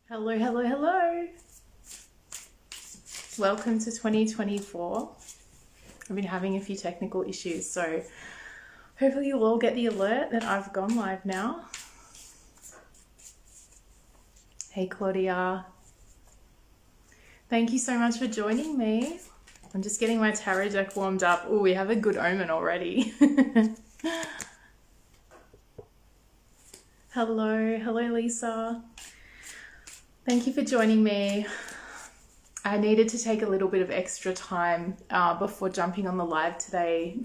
Hello, hello, hello. Welcome to 2024. I've been having a few technical issues, so hopefully you'll all get the alert that I've gone live now. Hey, Claudia. Thank you so much for joining me. I'm just getting my tarot deck warmed up. Oh, we have a good omen already. Hello, Lisa. Thank you for joining me. I needed to take a little bit of extra time before jumping on the live today.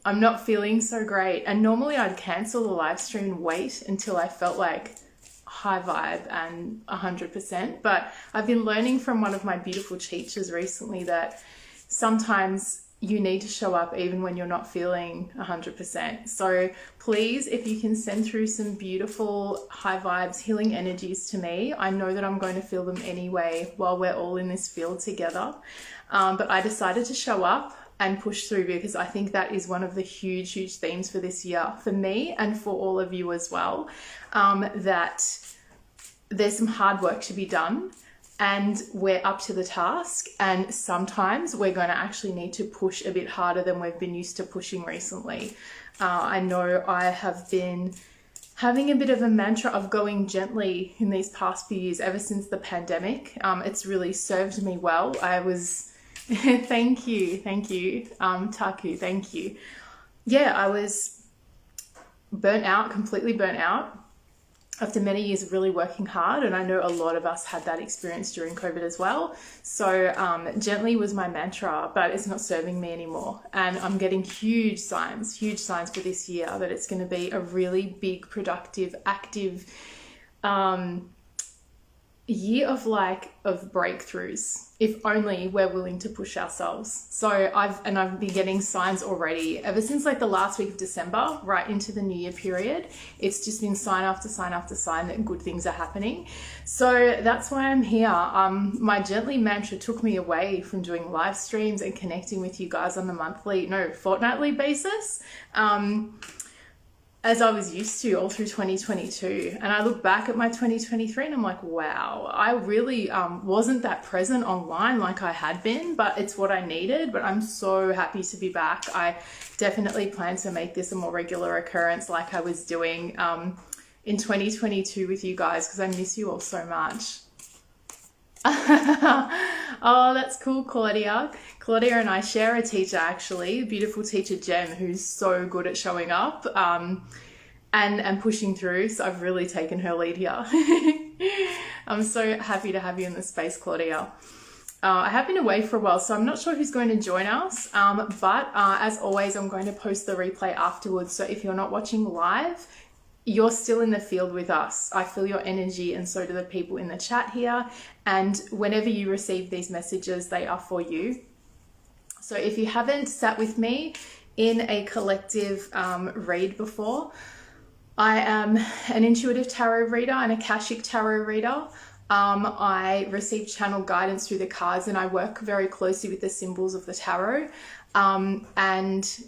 I'm not feeling so great. And normally I'd cancel the live stream and wait until I felt like high vibe and 100%. But I've been learning from one of my beautiful teachers recently that sometimes you need to show up even when you're not feeling 100%. So please, if you can send through some beautiful high vibes, healing energies to me, I know that I'm going to feel them anyway while we're all in this field together. But I decided to show up and push through because I think that is one of the huge themes for this year for me and for all of you as well, that there's some hard work to be done. And we're up to the task, and sometimes we're going to actually need to push a bit harder than we've been used to pushing recently. I know I have been having a bit of a mantra of going gently in these past few years, ever since the pandemic. It's really served me well. I was, thank you, Taku, thank you. Yeah, I was completely burnt out. After many years of really working hard, and I know a lot of us had that experience during COVID as well. So gently was my mantra, but it's not serving me anymore. And I'm getting huge signs for this year that it's going to be a really big, productive, active year of breakthroughs, if only we're willing to push ourselves. So I've been getting signs already ever since like the last week of December, right into the New Year period. It's just been sign after sign after sign that good things are happening. So that's why I'm here. My gently mantra took me away from doing live streams and connecting with you guys on the fortnightly basis. As I was used to all through 2022. And I look back at my 2023 and I'm like, wow, I really wasn't that present online like I had been, but it's what I needed. But I'm so happy to be back. I definitely plan to make this a more regular occurrence like I was doing in 2022 with you guys, because I miss you all so much. Oh, that's cool, Claudia. Claudia and I share a teacher, actually, a beautiful teacher, Jem, who's so good at showing up and pushing through. So I've really taken her lead here. I'm so happy to have you in the space, Claudia. I have been away for a while, so I'm not sure who's going to join us. But as always, I'm going to post the replay afterwards. So if you're not watching live, you're still in the field with us. I feel your energy, and so do the people in the chat here. And whenever you receive these messages, they are for you. So if you haven't sat with me in a collective read before, I am an intuitive tarot reader, an Akashic tarot reader. I receive channel guidance through the cards, and I work very closely with the symbols of the tarot. And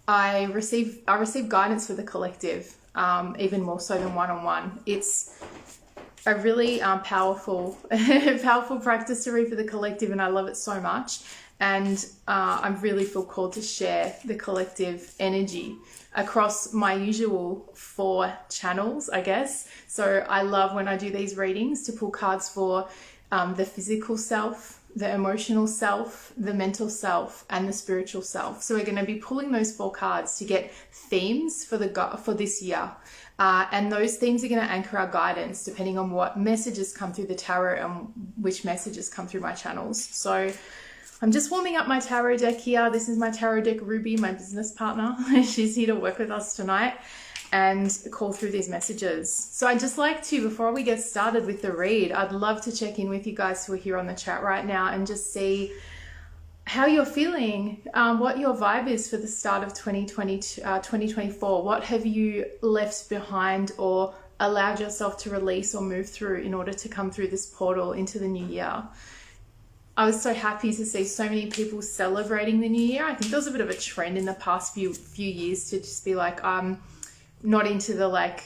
I receive guidance for the collective. Even more so than one-on-one. It's a really powerful practice to read for the collective, and I love it so much. And I really feel called to share the collective energy across my usual 4 channels, I guess. So I love when I do these readings to pull cards for the physical self, the emotional self, the mental self, and the spiritual self. So we're going to be pulling those 4 cards to get themes for this year. And those themes are going to anchor our guidance depending on what messages come through the tarot and which messages come through my channels. So I'm just warming up my tarot deck here. This is my tarot deck, Ruby, my business partner. She's here to work with us tonight and call through these messages. So I'd just like to, before we get started with the read, I'd love to check in with you guys who are here on the chat right now and just see how you're feeling, what your vibe is for the start of 2024. What have you left behind or allowed yourself to release or move through in order to come through this portal into the new year? I was so happy to see so many people celebrating the new year. I think there was a bit of a trend in the past few years to just be like, not into the like,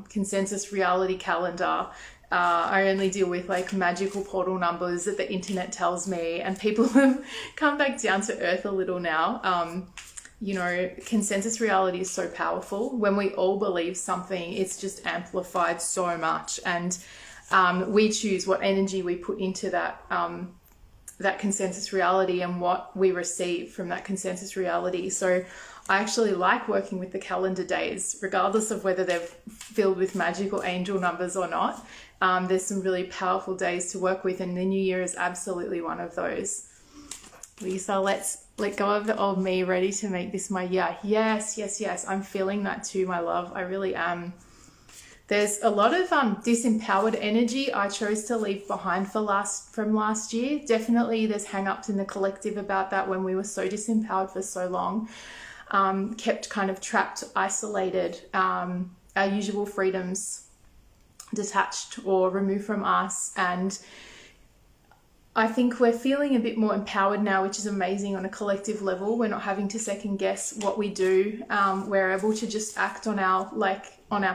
consensus reality calendar. I only deal with like magical portal numbers that the internet tells me, and people have come back down to earth a little now. Consensus reality is so powerful. When we all believe something, it's just amplified so much, and we choose what energy we put into that consensus reality and what we receive from that consensus reality. So I actually like working with the calendar days, regardless of whether they're filled with magical angel numbers or not. There's some really powerful days to work with, and the new year is absolutely one of those. Lisa, let's let go of the old me, ready to make this my year. Yes. I'm feeling that too, my love. I really am. There's a lot of disempowered energy I chose to leave behind from last year. Definitely there's hang-ups in the collective about that, when we were so disempowered for so long. Kept kind of trapped, isolated, our usual freedoms detached or removed from us. And I think we're feeling a bit more empowered now, which is amazing on a collective level. We're not having to second guess what we do. We're able to just act on our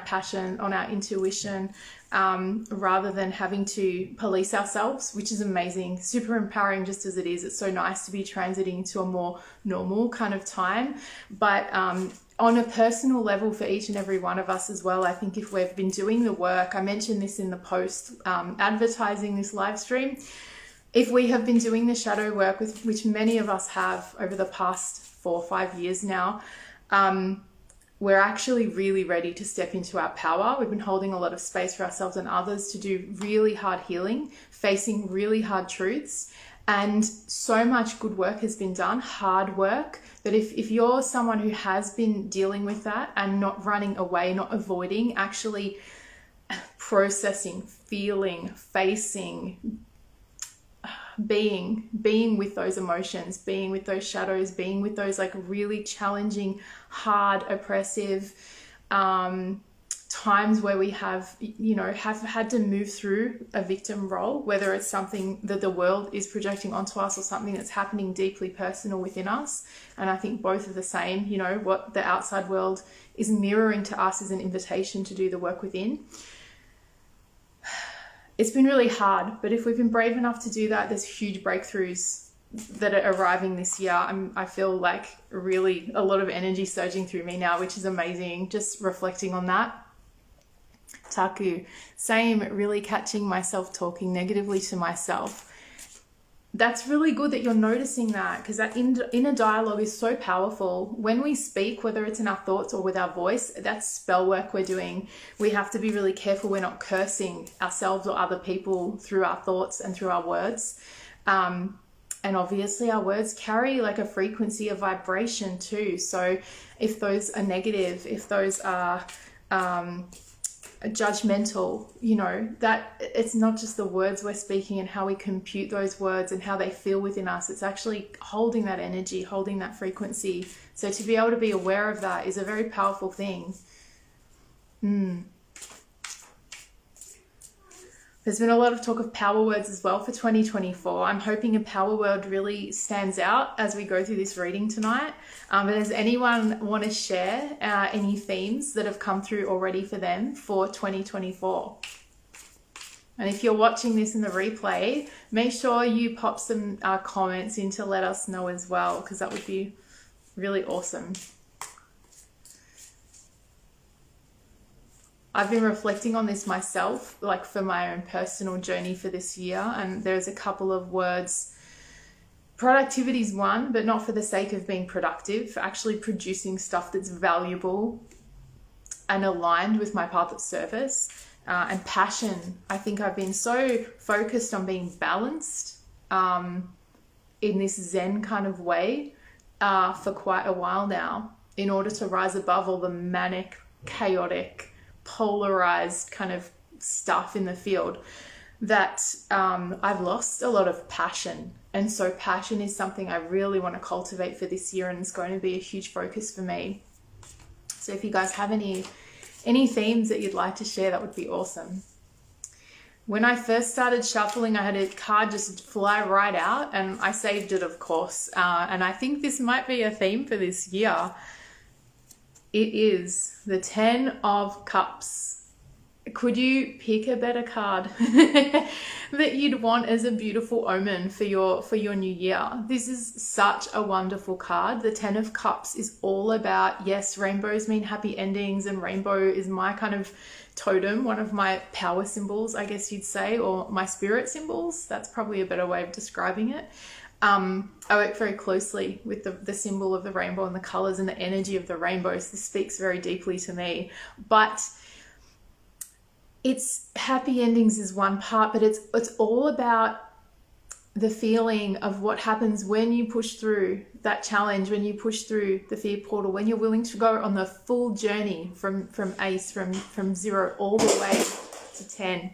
passion, on our intuition, rather than having to police ourselves, which is amazing, super empowering just as it is. It's so nice to be transiting to a more normal kind of time. But on a personal level for each and every one of us as well, I think if we've been doing the work, I mentioned this in the post advertising this live stream, if we have been doing the shadow work, which many of us have over the past 4 or 5 years now, we're actually really ready to step into our power. We've been holding a lot of space for ourselves and others to do really hard healing, facing really hard truths. And so much good work has been done, hard work, that if you're someone who has been dealing with that and not running away, not avoiding, actually processing, feeling, facing, being with those emotions, being with those shadows, being with those like really challenging, hard, oppressive times where we have had to move through a victim role, whether it's something that the world is projecting onto us or something that's happening deeply personal within us. And I think both are the same. What the outside world is mirroring to us is an invitation to do the work within. It's been really hard, but if we've been brave enough to do that, there's huge breakthroughs that are arriving this year. I feel like really a lot of energy surging through me now, which is amazing. Just reflecting on that. Taku, same, really catching myself talking negatively to myself. That's really good that you're noticing that, because that inner dialogue is so powerful. When we speak, whether it's in our thoughts or with our voice, that's spell work we're doing. We have to be really careful we're not cursing ourselves or other people through our thoughts and through our words. And obviously our words carry like a frequency of vibration too. So if those are negative, if those are judgmental, that it's not just the words we're speaking and how we compute those words and how they feel within us. It's actually holding that energy, holding that frequency. So to be able to be aware of that is a very powerful thing. There's been a lot of talk of power words as well for 2024. I'm hoping a power word really stands out as we go through this reading tonight. But does anyone want to share any themes that have come through already for them for 2024? And if you're watching this in the replay, make sure you pop some comments in to let us know as well, because that would be really awesome. I've been reflecting on this myself, like for my own personal journey for this year, and there's a couple of words. Productivity is one, but not for the sake of being productive, for actually producing stuff that's valuable and aligned with my path of service. And passion. I think I've been so focused on being balanced in this Zen kind of way for quite a while now, in order to rise above all the manic, chaotic, polarized kind of stuff in the field, that I've lost a lot of passion. And so passion is something I really want to cultivate for this year, and it's going to be a huge focus for me. So if you guys have any themes that you'd like to share, that would be awesome. When I first started shuffling, I had a card just fly right out, and I saved it, of course. And I think this might be a theme for this year. it is the 10 of Cups. Could you pick a better card that you'd want as a beautiful omen for your new year? This is such a wonderful card. The 10 of Cups is all about, yes, rainbows mean happy endings, and rainbow is my kind of totem, one of my power symbols, I guess you'd say, or my spirit symbols. That's probably a better way of describing it. I work very closely with the symbol of the rainbow and the colors and the energy of the rainbow. So this speaks very deeply to me. But it's happy endings is one part, but it's all about the feeling of what happens when you push through that challenge, when you push through the fear portal, when you're willing to go on the full journey from ACE, from 0 all the way to 10.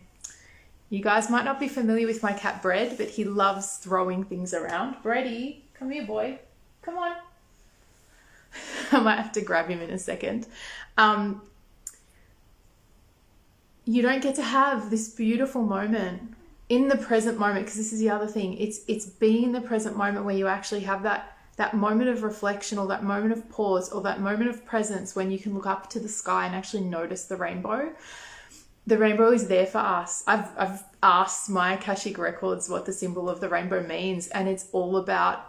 You guys might not be familiar with my cat Bread, but he loves throwing things around. Brady, come here, boy. Come on. I might have to grab him in a second. You don't get to have this beautiful moment in the present moment, because this is the other thing. It's being in the present moment where you actually have that moment of reflection, or that moment of pause, or that moment of presence when you can look up to the sky and actually notice the rainbow. The rainbow is there for us. I've asked my Akashic Records what the symbol of the rainbow means, and it's all about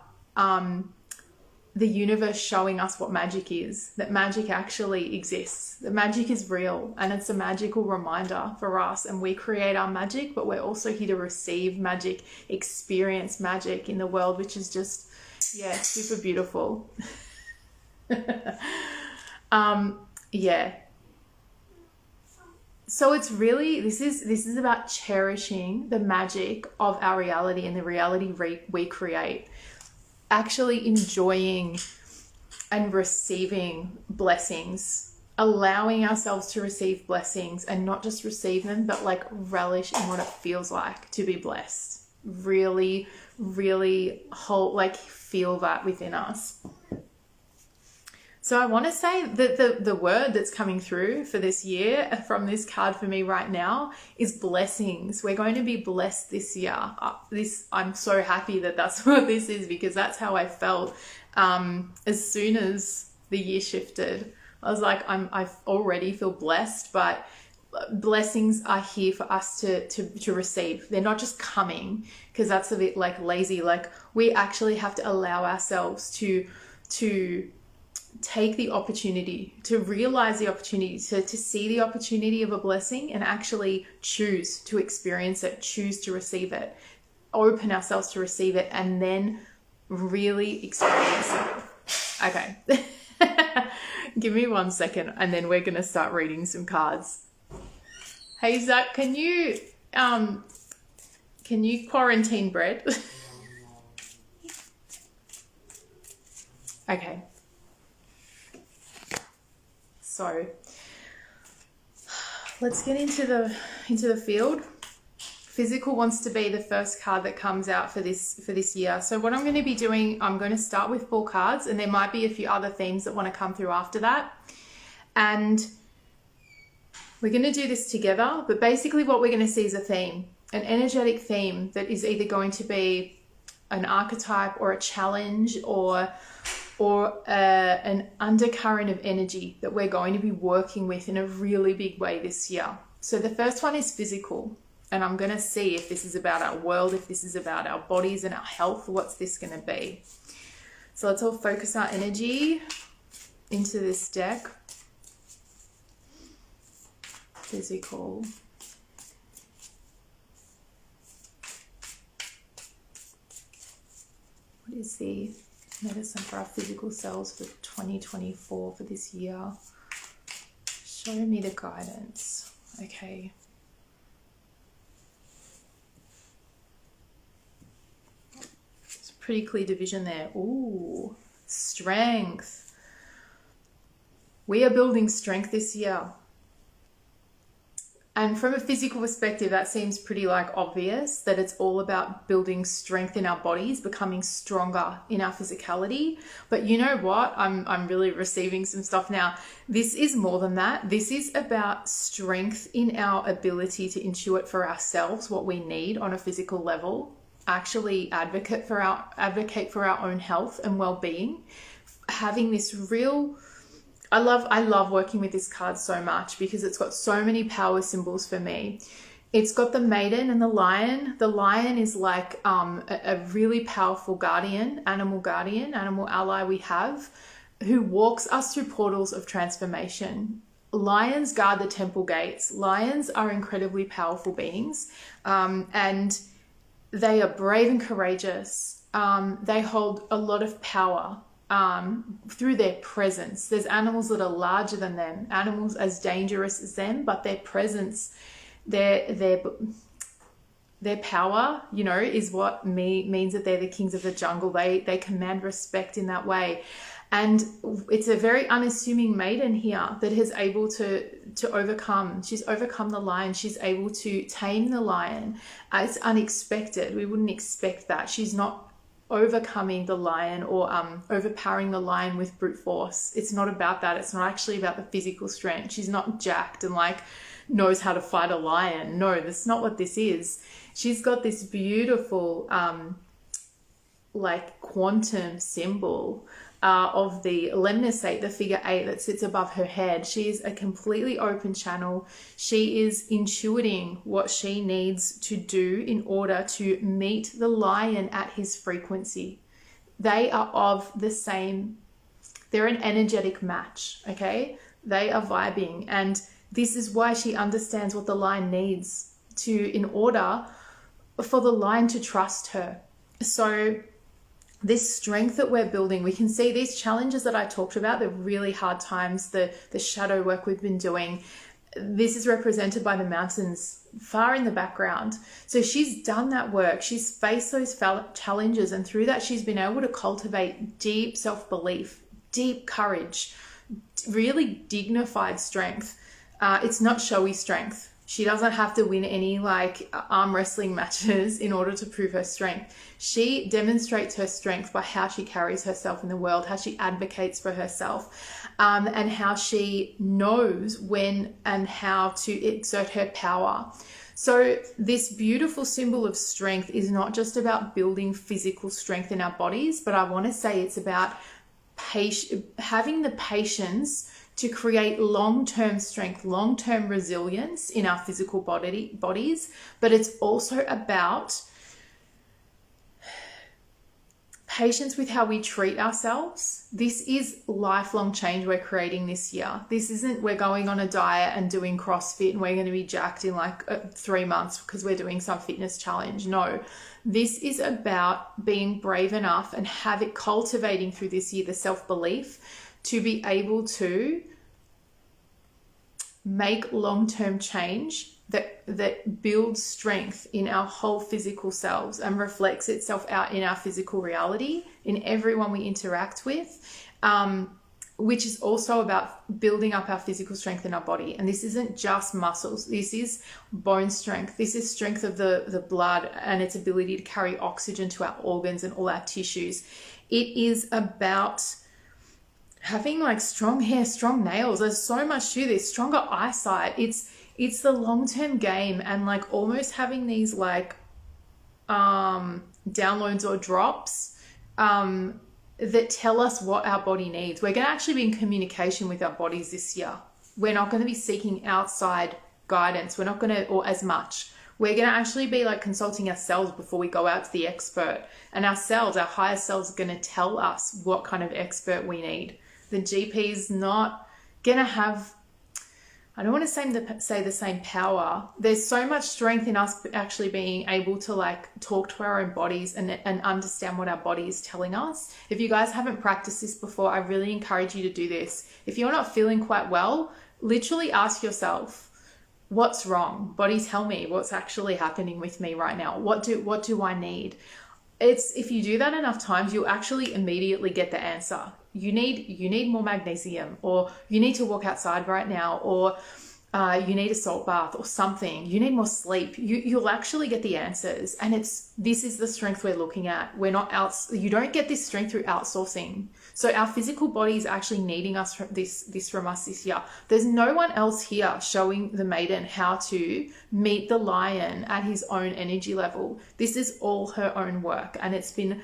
the universe showing us what magic is, that magic actually exists, that magic is real, and it's a magical reminder for us. And we create our magic, but we're also here to receive magic, experience magic in the world, which is just, yeah, super beautiful. Yeah. So it's really, this is about cherishing the magic of our reality and the reality we create. Actually enjoying and receiving blessings, allowing ourselves to receive blessings, and not just receive them, but like relish in what it feels like to be blessed. Really, really feel that within us. So I want to say that the word that's coming through for this year from this card for me right now is blessings. We're going to be blessed this year. I'm so happy that that's what this is, because that's how I felt as soon as the year shifted. I was like, I already feel blessed, but blessings are here for us to receive. They're not just coming, because that's a bit like lazy. Like, we actually have to allow ourselves to take the opportunity, to realize the opportunity, to see the opportunity of a blessing, and actually choose to experience it, choose to receive it, open ourselves to receive it, and then really experience it. Okay. Give me 1 second, and then we're going to start reading some cards. Hey, Zach, can you quarantine Bread? Okay. So let's get into the field. Physical wants to be the first card that comes out for this year. So what I'm going to be doing, I'm going to start with 4 cards, and there might be a few other themes that want to come through after that. And we're going to do this together, but basically what we're going to see is a theme, an energetic theme that is either going to be an archetype or a challenge or an undercurrent of energy that we're going to be working with in a really big way this year. So the first one is physical, and I'm going to see if this is about our world, if this is about our bodies and our health. What's this going to be? So let's all focus our energy into this deck. Physical. What is the medicine for our physical selves for 2024 for this year? Show me the guidance. Okay. It's a pretty clear division there. Ooh, strength. We are building strength this year. And from a physical perspective, that seems pretty obvious, that it's all about building strength in our bodies, becoming stronger in our physicality. But you know what? I'm really receiving some stuff now. This is more than that. This is about strength in our ability to intuit for ourselves what we need on a physical level, actually advocate for our own health and well-being, having this real I love working with this card so much because it's got so many power symbols for me. It's got the maiden and the lion. The lion is like a really powerful guardian, animal ally we have, who walks us through portals of transformation. Lions guard the temple gates. Lions are incredibly powerful beings, and they are brave and courageous. They hold a lot of power through their presence. There's animals that are larger than them, animals as dangerous as them, but their presence, their power, you know, is what means that they're the kings of the jungle. They command respect in that way. And it's a very unassuming maiden here that is able to overcome. She's overcome the lion. She's able to tame the lion. It's unexpected. We wouldn't expect that. She's not overcoming the lion or overpowering the lion with brute force. It's not about that. It's not actually about the physical strength. She's not jacked and like knows how to fight a lion. No, that's not what this is. She's got this beautiful like quantum symbol of the lemniscate, the figure 8 that sits above her head. She is a completely open channel. She is intuiting what she needs to do in order to meet the lion at his frequency. They are of the same, they're an energetic match, okay? They are vibing, and this is why she understands what the lion needs in order for the lion to trust her. So this strength that we're building, we can see these challenges that I talked about, the really hard times, the shadow work we've been doing. This is represented by the mountains far in the background. So she's done that work. She's faced those challenges, and through that, she's been able to cultivate deep self-belief, deep courage, really dignified strength. It's not showy strength. She doesn't have to win any like arm wrestling matches in order to prove her strength. She demonstrates her strength by how she carries herself in the world, how she advocates for herself, and how she knows when and how to exert her power. So this beautiful symbol of strength is not just about building physical strength in our bodies, but I want to say it's about having the patience to create long-term strength, long-term resilience in our physical bodies, but it's also about patience with how we treat ourselves. This is lifelong change we're creating this year. This isn't we're going on a diet and doing CrossFit and we're going to be jacked in like 3 months because we're doing some fitness challenge. No, this is about being brave enough and cultivating through this year the self-belief to be able to make long-term change that builds strength in our whole physical selves and reflects itself out in our physical reality, in everyone we interact with, which is also about building up our physical strength in our body. And this isn't just muscles. This is bone strength. This is strength of the blood and its ability to carry oxygen to our organs and all our tissues. It is about having like strong hair, strong nails. There's so much to this. Stronger eyesight. It's the long-term game, and like almost having these like downloads or drops that tell us what our body needs. We're going to actually be in communication with our bodies this year. We're not going to be seeking outside guidance. We're not going to, or as much. We're going to actually be like consulting ourselves before we go out to the expert. And ourselves, our higher selves, are going to tell us what kind of expert we need. The GP is not going to have, I don't want to say the same power. There's so much strength in us actually being able to like talk to our own bodies and understand what our body is telling us. If you guys haven't practiced this before, I really encourage you to do this. If you're not feeling quite well, literally ask yourself, what's wrong? Body, tell me what's actually happening with me right now. What do I need? If you do that enough times, you'll actually immediately get the answer. You need more magnesium, or you need to walk outside right now, or you need a salt bath or something. You need more sleep. You'll actually get the answers. And this is the strength we're looking at. You don't get this strength through outsourcing. So our physical body is actually needing this from us this year. There's no one else here showing the maiden how to meet the lion at his own energy level. This is all her own work. And it's been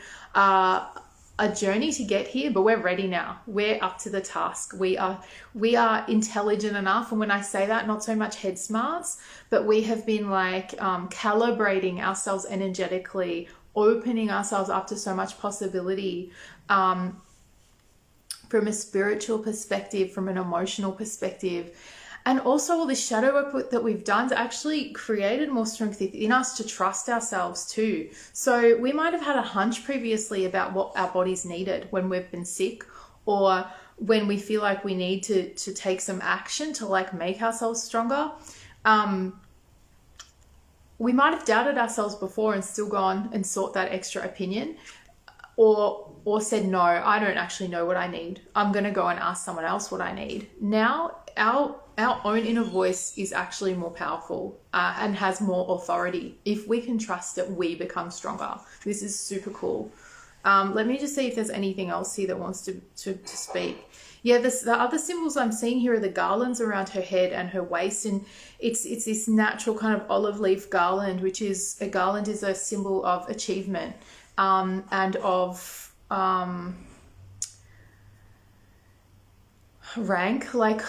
a journey to get here, but we're ready now. We're up to the task. We are intelligent enough. And when I say that, not so much head smarts, but we have been like calibrating ourselves energetically, opening ourselves up to so much possibility, from a spiritual perspective, from an emotional perspective. And also all the shadow work that we've done to actually created more strength in us to trust ourselves too. So we might have had a hunch previously about what our bodies needed when we've been sick, or when we feel like we need to take some action to like make ourselves stronger. We might have doubted ourselves before and still gone and sought that extra opinion, or said, no, I don't actually know what I need. I'm going to go and ask someone else what I need. Now our own inner voice is actually more powerful and has more authority. If we can trust it, we become stronger. This is super cool. Let me just see if there's anything else here that wants to speak. Yeah, the other symbols I'm seeing here are the garlands around her head and her waist, and it's this natural kind of olive leaf garland, which is a garland is a symbol of achievement and of rank. Like,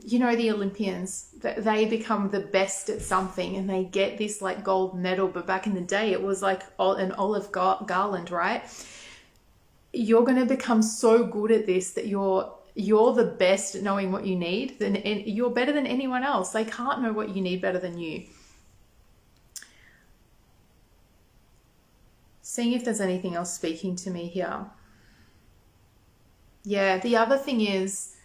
you know, the Olympians, they become the best at something and they get this like gold medal, but back in the day it was like an olive garland, right? You're going to become so good at this that you're the best at knowing what you need. Then you're better than anyone else. They can't know what you need better than you. Seeing if there's anything else speaking to me here. Yeah, the other thing is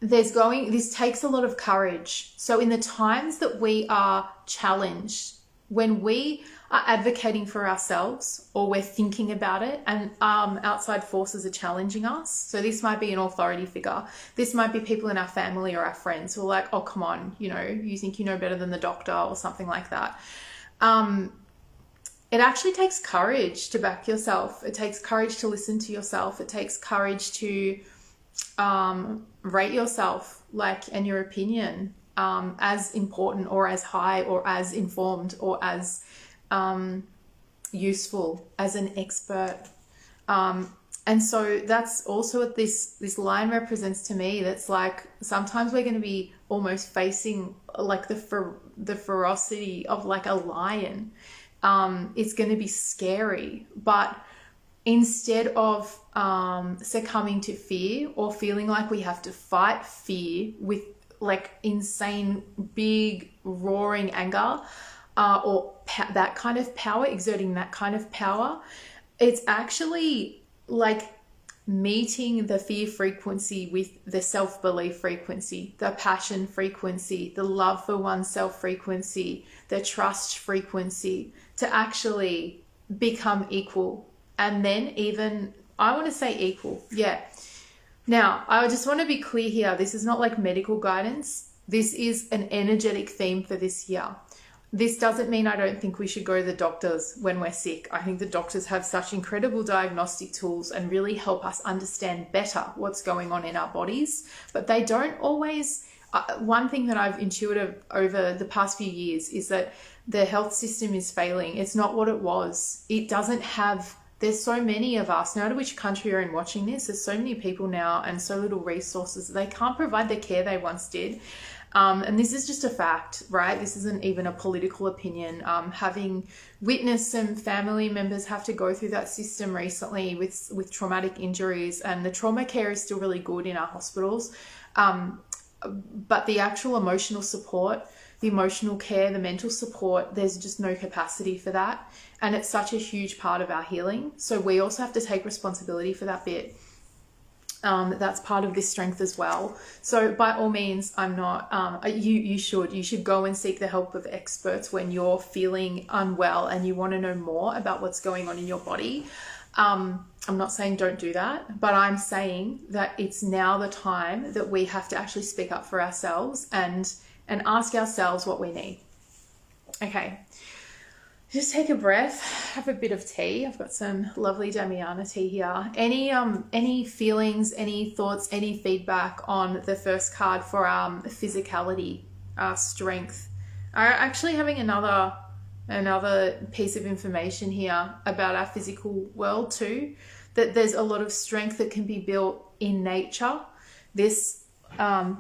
this takes a lot of courage. So in the times that we are challenged, when we are advocating for ourselves or we're thinking about it and outside forces are challenging us. So this might be an authority figure. This might be people in our family or our friends who are like, oh, come on, you know, you think you know better than the doctor or something like that. It actually takes courage to back yourself. It takes courage to listen to yourself. It takes courage to rate yourself, like, and your opinion as important or as high or as informed or as useful, as an expert. And so that's also what this line represents to me. That's like, sometimes we're going to be almost facing like the ferocity of like a lion. It's going to be scary, but instead of succumbing to fear or feeling like we have to fight fear with like insane, big, roaring anger, or that kind of power, exerting that kind of power, it's actually like meeting the fear frequency with the self-belief frequency, the passion frequency, the love for oneself frequency, the trust frequency, to actually become equal. And then even, I want to say equal. Yeah. Now, I just want to be clear here. This is not like medical guidance. This is an energetic theme for this year. This doesn't mean I don't think we should go to the doctors when we're sick. I think the doctors have such incredible diagnostic tools and really help us understand better what's going on in our bodies. But they don't always... one thing that I've intuited over the past few years is that the health system is failing. It's not what it was. It doesn't have... There's so many of us, no matter which country you're in watching this, there's so many people now and so little resources. They can't provide the care they once did. And this is just a fact, right? This isn't even a political opinion. Having witnessed some family members have to go through that system recently with traumatic injuries, and the trauma care is still really good in our hospitals. But the actual emotional support, the emotional care, the mental support, there's just no capacity for that. And it's such a huge part of our healing. So we also have to take responsibility for that bit. That's part of this strength as well. So by all means, I'm not, you should go and seek the help of experts when you're feeling unwell and you want to know more about what's going on in your body. I'm not saying don't do that, but I'm saying that it's now the time that we have to actually speak up for ourselves and ask ourselves what we need. Okay. Just take a breath, have a bit of tea. I've got some lovely Damiana tea here. Any feelings, any thoughts, any feedback on the first card for physicality, strength? I'm actually having another another piece of information here about our physical world too, that there's a lot of strength that can be built in nature. This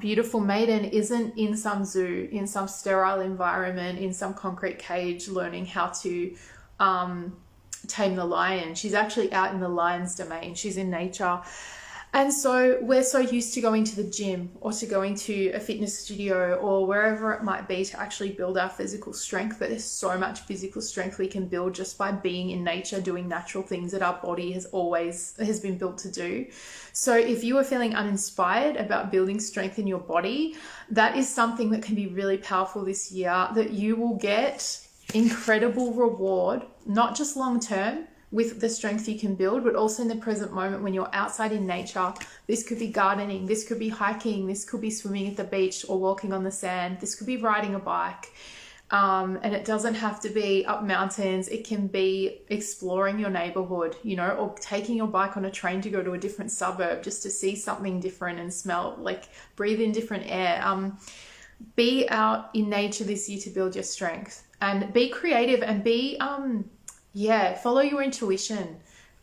beautiful maiden isn't in some zoo, in some sterile environment, in some concrete cage learning how to tame the lion. She's actually out in the lion's domain. She's in nature. And so we're so used to going to the gym or to going to a fitness studio or wherever it might be to actually build our physical strength, but there's so much physical strength we can build just by being in nature, doing natural things that our body has been built to do. So if you are feeling uninspired about building strength in your body, that is something that can be really powerful this year, that you will get incredible reward, not just long term, with the strength you can build, but also in the present moment when you're outside in nature. This could be gardening, this could be hiking, this could be swimming at the beach or walking on the sand, this could be riding a bike. And it doesn't have to be up mountains. It can be exploring your neighborhood, you know, or taking your bike on a train to go to a different suburb just to see something different and smell, like breathe in different air. Be out in nature this year to build your strength, and be creative and be, follow your intuition.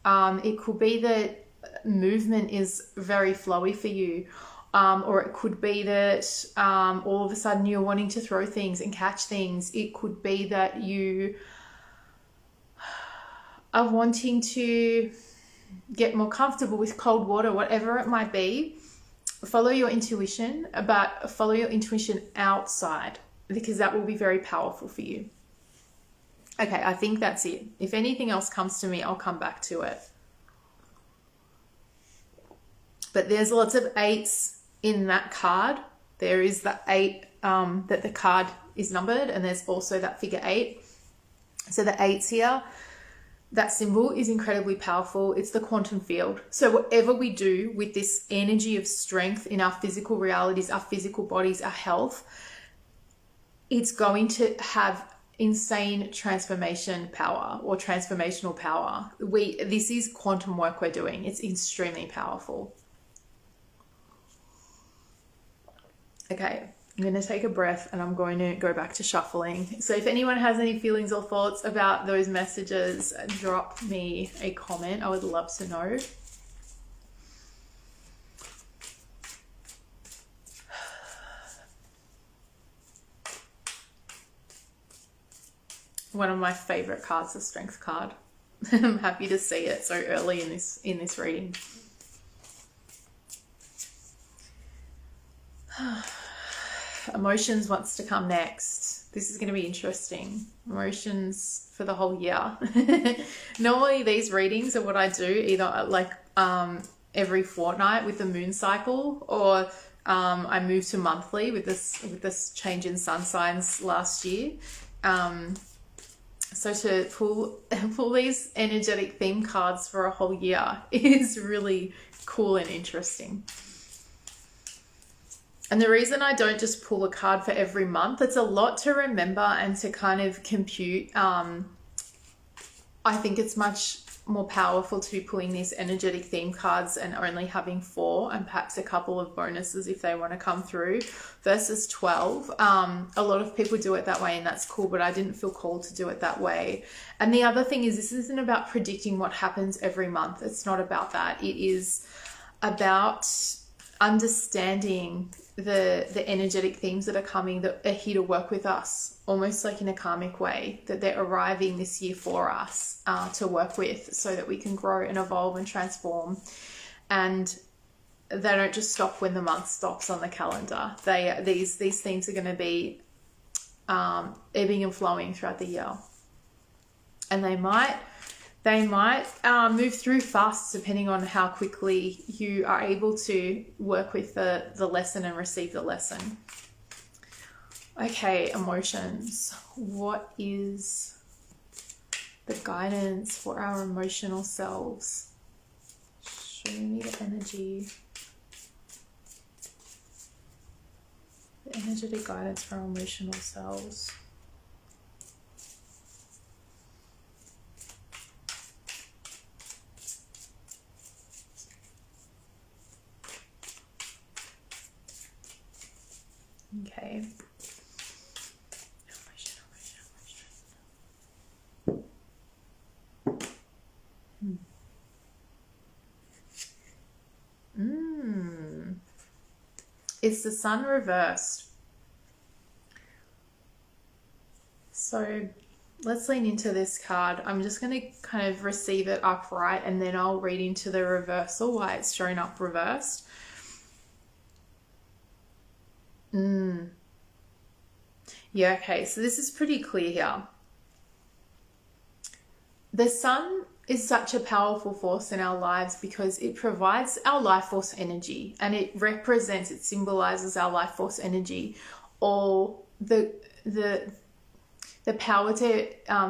It could be that movement is very flowy for you. Or it could be that all of a sudden you're wanting to throw things and catch things. It could be that you are wanting to get more comfortable with cold water, whatever it might be. Follow your intuition, but follow your intuition outside, because that will be very powerful for you. Okay, I think that's it. If anything else comes to me, I'll come back to it. But there's lots of 8s in that card. There is the 8 that the card is numbered, and there's also that figure 8. So the 8s here, that symbol is incredibly powerful. It's the quantum field. So whatever we do with this energy of strength in our physical realities, our physical bodies, our health, it's going to have insane transformation power or transformational power. This is quantum work we're doing. It's extremely powerful. Okay, I'm going to take a breath and I'm going to go back to shuffling. So if anyone has any feelings or thoughts about those messages, drop me a comment. I would love to know. One of my favorite cards, the Strength card. I'm happy to see it so early in this reading. Emotions wants to come next. This is going to be interesting. Emotions for the whole year. Normally these readings are what I do either like every fortnight with the moon cycle, or I moved to monthly with this change in sun signs last year. So to pull these energetic theme cards for a whole year is really cool and interesting. And the reason I don't just pull a card for every month, it's a lot to remember and to kind of compute. I think it's much more powerful to be pulling these energetic theme cards and only having 4 and perhaps a couple of bonuses if they want to come through versus 12. A lot of people do it that way and that's cool, but I didn't feel called to do it that way. And the other thing is, this isn't about predicting what happens every month. It's not about that. It is about understanding the energetic themes that are coming, that are here to work with us, almost like in a karmic way, that they're arriving this year for us to work with, so that we can grow and evolve and transform. And they don't just stop when the month stops on the calendar. These themes are going to be ebbing and flowing throughout the year, and they might move through fast depending on how quickly you are able to work with the lesson and receive the lesson. Okay, emotions. What is the guidance for our emotional selves? Show me the energy. The energetic guidance for our emotional selves. Okay. It's the sun reversed. So let's lean into this card. I'm just going to kind of receive it upright, and then I'll read into the reversal, why it's shown up reversed. Yeah, okay, so this is pretty clear here. The sun is such a powerful force in our lives because it provides our life force energy, and it represents, it symbolizes our life force energy, or the power to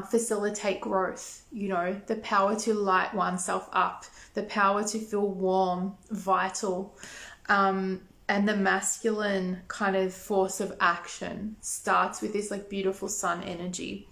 facilitate growth, you know, the power to light oneself up, the power to feel warm, vital, and the masculine kind of force of action starts with this like beautiful sun energy.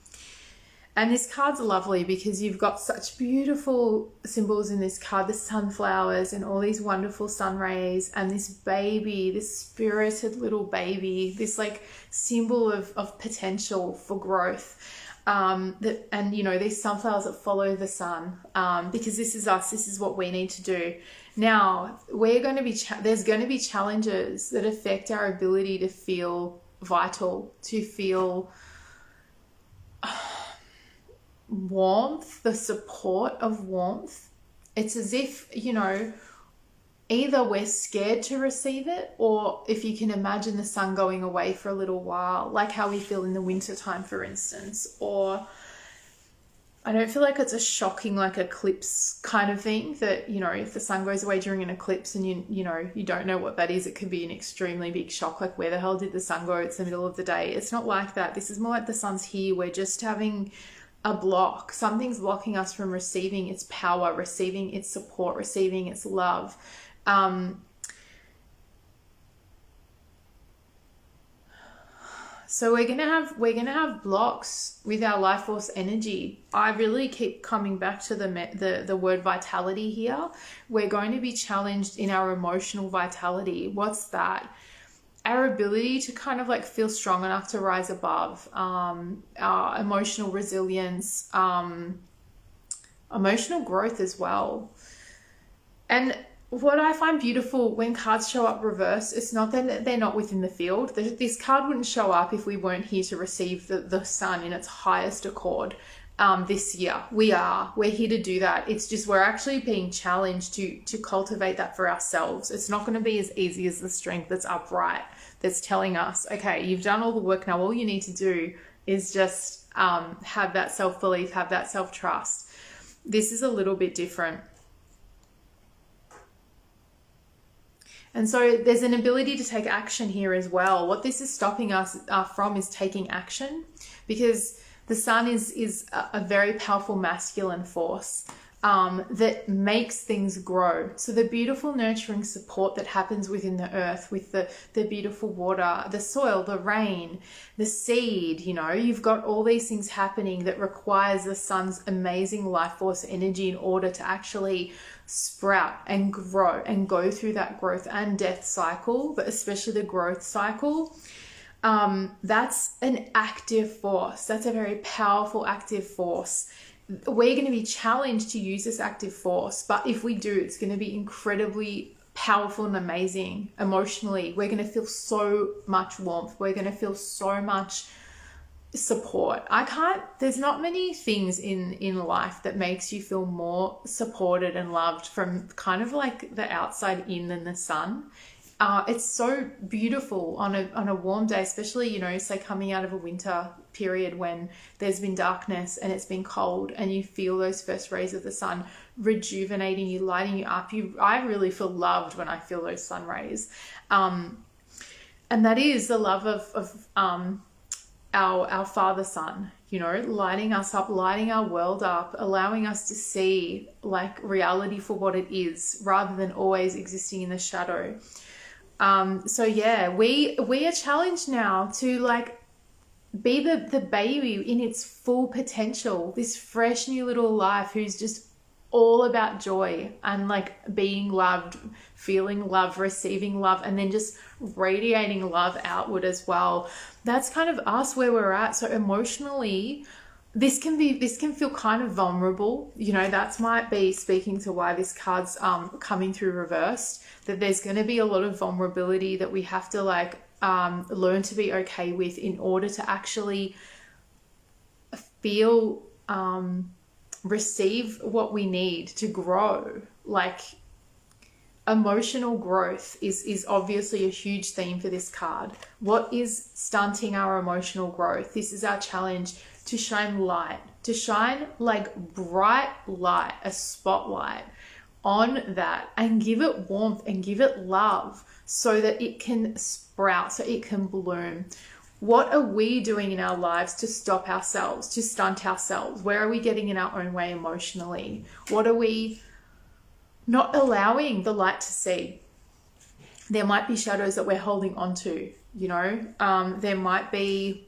And this card's lovely because you've got such beautiful symbols in this card, the sunflowers and all these wonderful sun rays, and this baby, this spirited little baby, this like symbol of potential for growth. And you know, these sunflowers that follow the sun, because this is us, this is what we need to do. Now, we're going to be, there's going to be challenges that affect our ability to feel vital, to feel warmth, the support of warmth. It's as if, you know, either we're scared to receive it, or if you can imagine the sun going away for a little while, like how we feel in the winter time, for instance. Or I don't feel like it's a shocking like eclipse kind of thing that, you know, if the sun goes away during an eclipse and you know, you don't know what that is, it could be an extremely big shock, like where the hell did the sun go? It's the middle of the day. It's not like that. This is more like the sun's here. We're just having a block. Something's blocking us from receiving its power, receiving its support, receiving its love. So we're gonna have blocks with our life force energy. I really keep coming back to the word vitality here. We're going to be challenged in our emotional vitality. What's that? Our ability to kind of like feel strong enough to rise above, our emotional resilience, emotional growth as well. And what I find beautiful when cards show up reversed, it's not that they're not within the field. This card wouldn't show up if we weren't here to receive the sun in its highest accord this year. We're here to do that. It's just we're actually being challenged to cultivate that for ourselves. It's not going to be as easy as the strength that's upright, that's telling us, okay, you've done all the work, now all you need to do is just have that self-belief, have that self-trust. This is a little bit different. And so there's an ability to take action here as well. What this is stopping us from is taking action, because the sun is a very powerful masculine force that makes things grow. So the beautiful nurturing support that happens within the earth with the beautiful water, the soil, the rain, the seed, you know, you've got all these things happening that requires the sun's amazing life force energy in order to actually sprout and grow and go through that growth and death cycle, but especially the growth cycle. That's an active force. That's a very powerful active force. We're going to be challenged to use this active force, but if we do, it's going to be incredibly powerful and amazing emotionally. We're going to feel so much warmth. We're going to feel so much support. There's not many things in life that makes you feel more supported and loved from kind of like the outside in than the sun. It's so beautiful on a warm day, especially, you know, say coming out of a winter period when there's been darkness and it's been cold, and you feel those first rays of the sun rejuvenating you, lighting you up. I really feel loved when I feel those sun rays. And that is the love of our Father Sun, you know, lighting us up, lighting our world up, allowing us to see like reality for what it is rather than always existing in the shadow. So yeah, we are challenged now to like be the baby in its full potential, this fresh new little life who's just all about joy and like being loved, feeling love, receiving love, and then just radiating love outward as well. That's kind of us where we're at. So emotionally, this can feel kind of vulnerable. You know, that might be speaking to why this card's coming through reversed, that there's going to be a lot of vulnerability that we have to like learn to be okay with in order to actually feel receive what we need to grow. Like, emotional growth is obviously a huge theme for this card. What is stunting our emotional growth? This is our challenge, to shine light, to shine like bright light, a spotlight on that, and give it warmth and give it love so that it can sprout, so it can bloom. What are we doing in our lives to stop ourselves, to stunt ourselves? Where are we getting in our own way emotionally? What are we not allowing the light to see? There might be shadows that we're holding on to, you know. There might be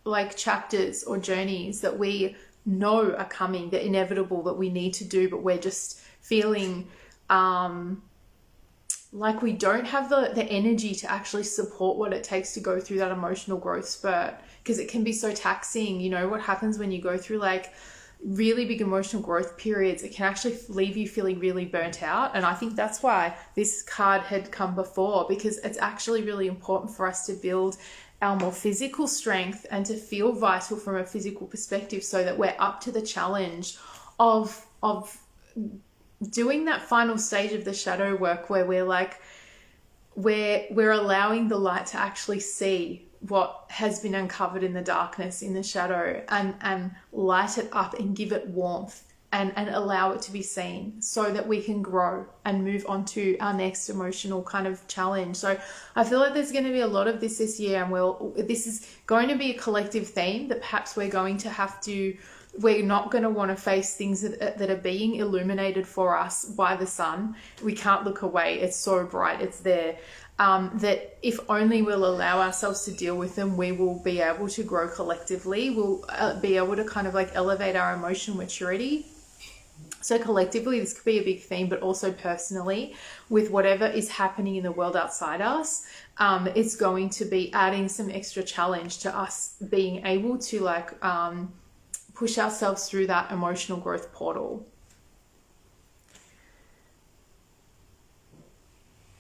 like chapters or journeys that we know are coming, they're inevitable, that we need to do, but we're just feeling like we don't have the energy to actually support what it takes to go through that emotional growth spurt, because it can be so taxing. You know what happens when you go through like really big emotional growth periods? It can actually leave you feeling really burnt out. And I think that's why this card had come before, because it's actually really important for us to build our more physical strength and to feel vital from a physical perspective, so that we're up to the challenge of doing that final stage of the shadow work, where we're like, we're allowing the light to actually see what has been uncovered in the darkness, in the shadow, and light it up and give it warmth and allow it to be seen, so that we can grow and move on to our next emotional kind of challenge. So I feel like there's going to be a lot of this year, and this is going to be a collective theme that perhaps we're not going to want to face things that are being illuminated for us by the sun. We can't look away. It's so bright. It's there. That if only we'll allow ourselves to deal with them, we will be able to grow collectively. We'll be able to kind of like elevate our emotional maturity. So collectively, this could be a big theme, but also personally, with whatever is happening in the world outside us, it's going to be adding some extra challenge to us being able to like push ourselves through that emotional growth portal.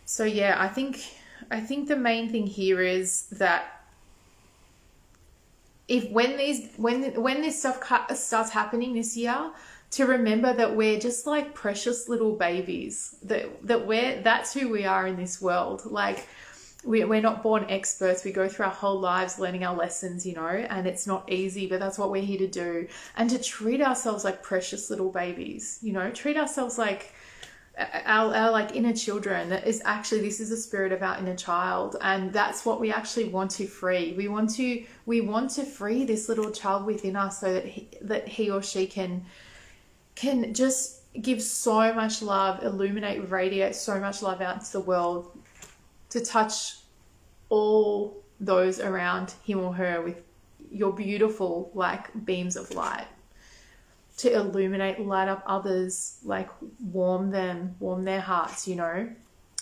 So yeah, I think the main thing here is that when this stuff starts happening this year, to remember that we're just like precious little babies, that's who we are in this world. Like, we're not born experts. We go through our whole lives learning our lessons, you know, and it's not easy, but that's what we're here to do. And to treat ourselves like precious little babies, you know, treat ourselves like our like inner children. That is actually, this is the spirit of our inner child, and that's what we actually want to free. We want to free this little child within us, so that he or she can just give so much love, illuminate, radiate so much love out into the world, to touch all those around him or her with your beautiful like beams of light, to illuminate, light up others, like warm their hearts, you know.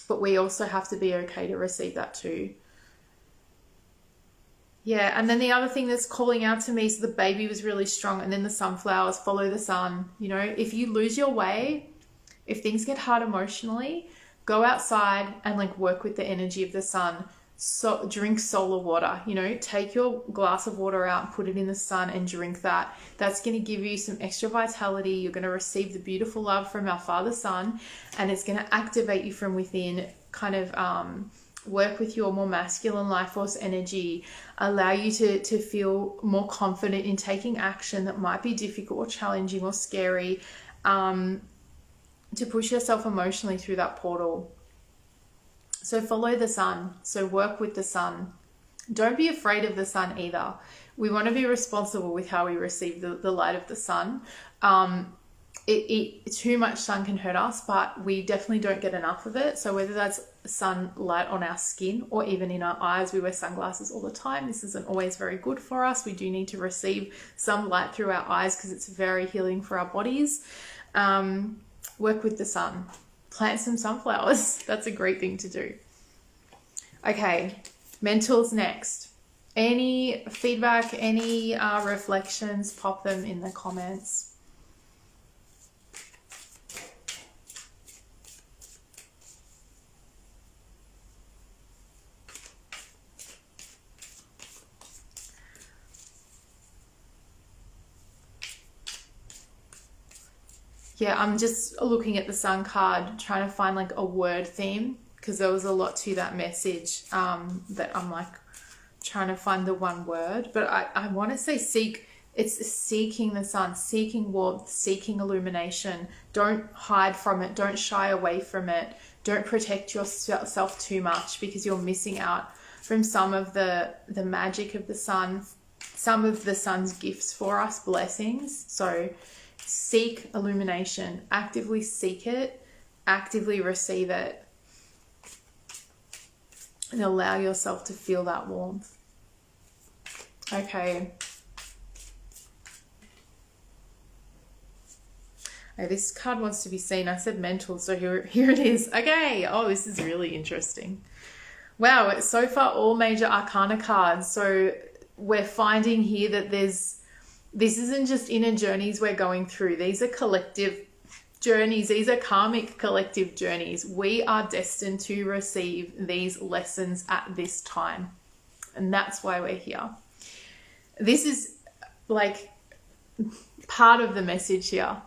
But we also have to be okay to receive that too. Yeah, and then the other thing that's calling out to me is the baby was really strong, and then the sunflowers follow the sun. You know, if you lose your way, if things get hard emotionally, go outside and like work with the energy of the sun. So drink solar water, you know, take your glass of water out and put it in the sun and drink that. That's going to give you some extra vitality. You're going to receive the beautiful love from our Father Sun, and it's going to activate you from within, kind of work with your more masculine life force energy, allow you to feel more confident in taking action that might be difficult or challenging or scary, to push yourself emotionally through that portal. So follow the sun. So work with the sun. Don't be afraid of the sun either. We want to be responsible with how we receive the light of the sun. Too much sun can hurt us, but we definitely don't get enough of it. So whether that's sunlight on our skin or even in our eyes, we wear sunglasses all the time. This isn't always very good for us. We do need to receive some light through our eyes because it's very healing for our bodies. Work with the sun. Plant some sunflowers. That's a great thing to do. Okay, mentals next. Any feedback, any reflections, pop them in the comments. Yeah, I'm just looking at the Sun card, trying to find like a word theme, because there was a lot to that message that I'm like trying to find the one word. But I want to say seek. It's seeking the sun, seeking warmth, seeking illumination. Don't hide from it. Don't shy away from it. Don't protect yourself too much, because you're missing out from some of the magic of the sun, some of the sun's gifts for us, blessings. So seek illumination, actively seek it, actively receive it, and allow yourself to feel that warmth. Okay. Oh, this card wants to be seen. I said mental, so here it is. Okay. Oh, this is really interesting. Wow. So far, all major arcana cards. So we're finding here that this isn't just inner journeys we're going through. These are collective journeys. These are karmic collective journeys. We are destined to receive these lessons at this time. And that's why we're here. This is like part of the message here.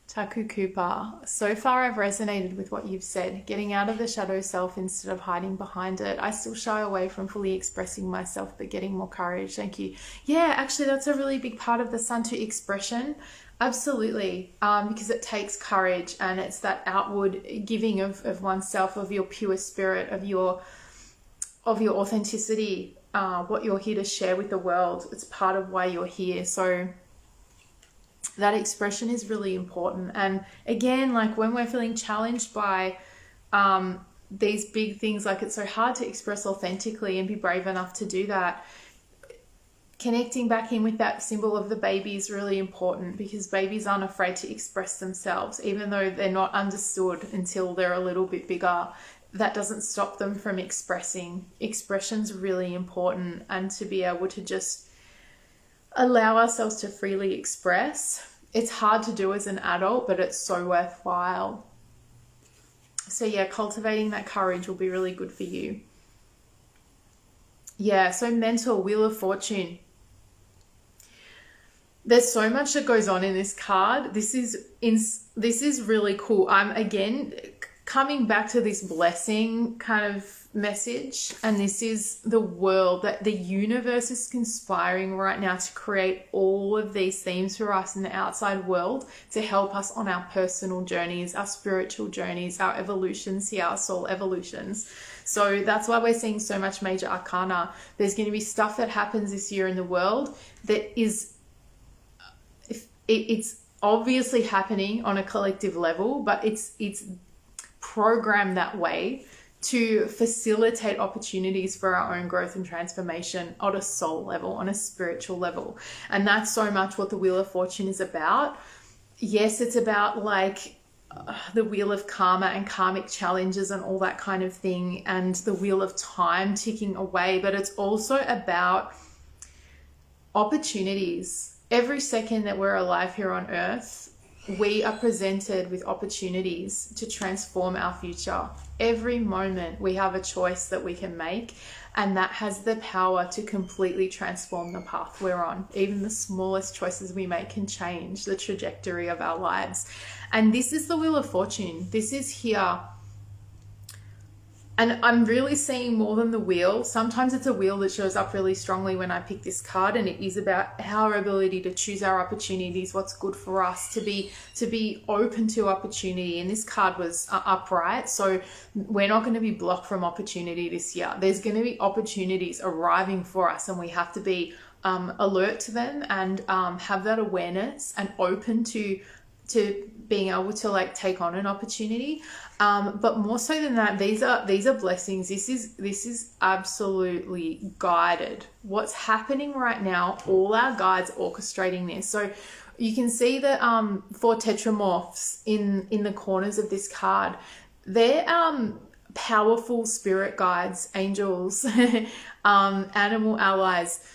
Taku Cooper, so far I've resonated with what you've said, getting out of the shadow self instead of hiding behind it. I still shy away from fully expressing myself, but getting more courage. Thank you. Yeah, actually that's a really big part of the sun, to expression. Absolutely. Because it takes courage, and it's that outward giving of oneself, of your pure spirit, of your authenticity, what you're here to share with the world. It's part of why you're here. So that expression is really important. And again, like when we're feeling challenged by these big things, like it's so hard to express authentically and be brave enough to do that, connecting back in with that symbol of the baby is really important, because babies aren't afraid to express themselves, even though they're not understood until they're a little bit bigger. That doesn't stop them from expressing. Expression's really important, and to be able to just allow ourselves to freely express. It's hard to do as an adult, but it's so worthwhile. So yeah, cultivating that courage will be really good for you. Yeah, so mental, Wheel of Fortune. There's so much that goes on in this card. This is really cool. I'm again coming back to this blessing kind of message, and this is the world, that the universe is conspiring right now to create all of these themes for us in the outside world to help us on our personal journeys, our spiritual journeys, our evolutions here, our soul evolutions. So that's why we're seeing so much major arcana. There's going to be stuff that happens this year in the world that is, it's obviously happening on a collective level, but it's programmed that way to facilitate opportunities for our own growth and transformation on a soul level, on a spiritual level. And that's so much what the Wheel of Fortune is about. Yes, it's about like the wheel of karma and karmic challenges and all that kind of thing, and the wheel of time ticking away, but it's also about opportunities. Every second that we're alive here on earth, we are presented with opportunities to transform our future. Every moment we have a choice that we can make, and that has the power to completely transform the path we're on. Even the smallest choices we make can change the trajectory of our lives. And this is the Wheel of Fortune. This is here. And I'm really seeing more than the wheel. Sometimes it's a wheel that shows up really strongly when I pick this card, and it is about our ability to choose our opportunities, what's good for us, to be open to opportunity. And this card was upright, so we're not going to be blocked from opportunity this year. There's going to be opportunities arriving for us, and we have to be alert to them and have that awareness and open to being able to like take on an opportunity. But more so than that, these are blessings. This is absolutely guided. What's happening right now, all our guides orchestrating this. So you can see the 4 tetramorphs in the corners of this card. They're powerful spirit guides, angels, animal allies,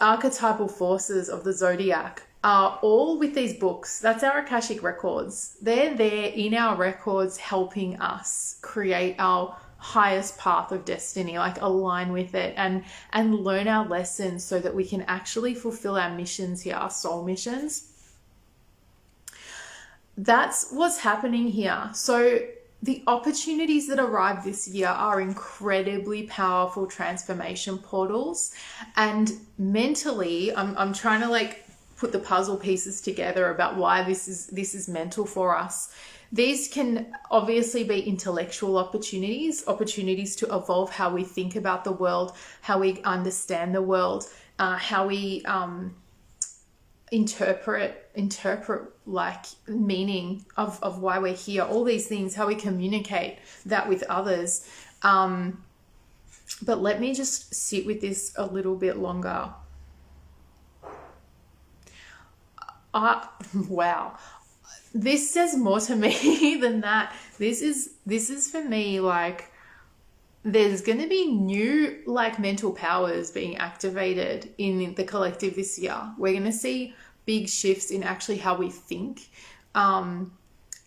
archetypal forces of the zodiac are all with these books. That's our Akashic Records. They're there in our records helping us create our highest path of destiny, like align with it and learn our lessons so that we can actually fulfill our missions here, our soul missions. That's what's happening here. So the opportunities that arrive this year are incredibly powerful transformation portals. And mentally, I'm trying to like put the puzzle pieces together about why this is mental for us. These can obviously be intellectual opportunities to evolve how we think about the world, how we understand the world, how we interpret like meaning of why we're here, all these things, how we communicate that with others. But let me just sit with this a little bit longer. Wow. This says more to me than that. This is for me, like, there's going to be new like mental powers being activated in the collective this year. We're going to see big shifts in actually how we think.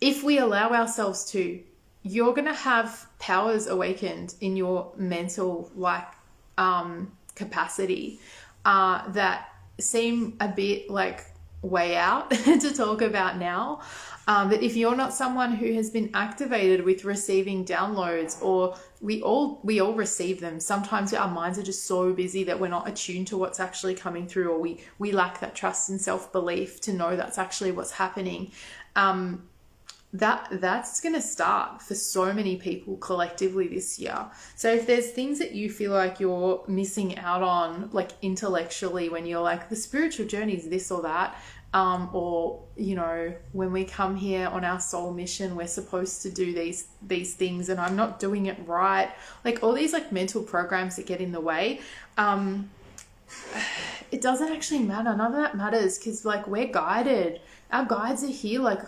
If we allow ourselves to, you're going to have powers awakened in your mental like capacity that seem a bit like way out to talk about now. But if you're not someone who has been activated with receiving downloads, or we all receive them. Sometimes our minds are just so busy that we're not attuned to what's actually coming through, or we lack that trust and self-belief to know that's actually what's happening. That's going to start for so many people collectively this year. So if there's things that you feel like you're missing out on, like intellectually, when you're like, the spiritual journey is this or that, or, you know, when we come here on our soul mission, we're supposed to do these things and I'm not doing it right. Like all these like mental programs that get in the way. It doesn't actually matter. None of that matters, because like we're guided. Our guides are here, like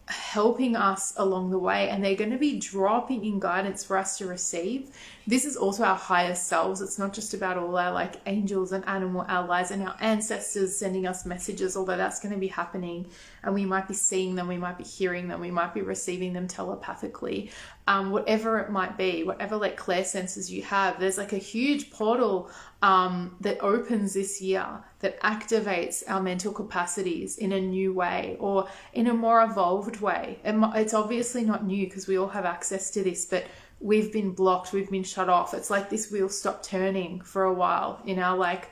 helping us along the way, and they're going to be dropping in guidance for us to receive. This is also our higher selves. It's not just about all our like angels and animal allies and our ancestors sending us messages, although that's going to be happening and we might be seeing them, we might be hearing them, we might be receiving them telepathically. Whatever it might be, whatever like clairsenses you have, there's like a huge portal that opens this year that activates our mental capacities in a new way, or in a more evolved way. It's obviously not new because we all have access to this, but we've been blocked, we've been shut off. It's like this wheel stopped turning for a while in our like,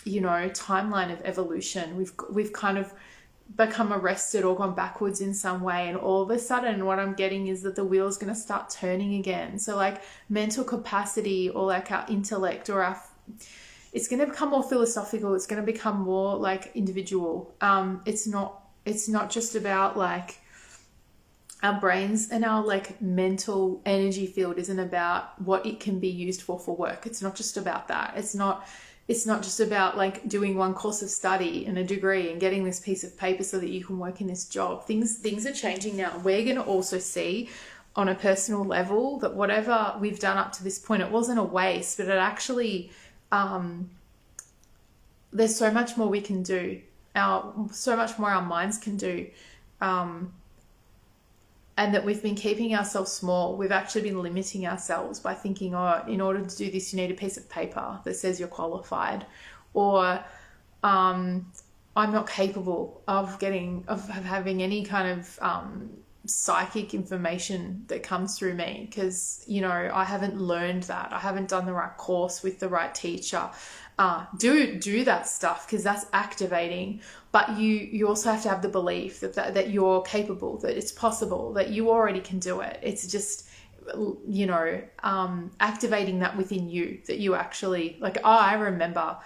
you know, timeline of evolution. We've kind of become arrested or gone backwards in some way, and all of a sudden what I'm getting is that the wheel is going to start turning again. So like mental capacity, or like our intellect, or it's going to become more philosophical. It's going to become more like individual. It's not just about like our brains, and our like mental energy field isn't about what it can be used for work. It's not just about that. It's not just about like doing one course of study and a degree and getting this piece of paper so that you can work in this job. Things are changing now. We're going to also see on a personal level that whatever we've done up to this point, it wasn't a waste, but it actually, there's so much more we can do. So much more our minds can do. And that we've been keeping ourselves small. We've actually been limiting ourselves by thinking, oh, in order to do this, you need a piece of paper that says you're qualified, or I'm not capable of having any kind of psychic information that comes through me, because, you know, I haven't learned that. I haven't done the right course with the right teacher. Do that stuff, because that's activating. But you also have to have the belief that you're capable, that it's possible, that you already can do it. It's just, you know, activating that within you, that you actually like, oh, I remember.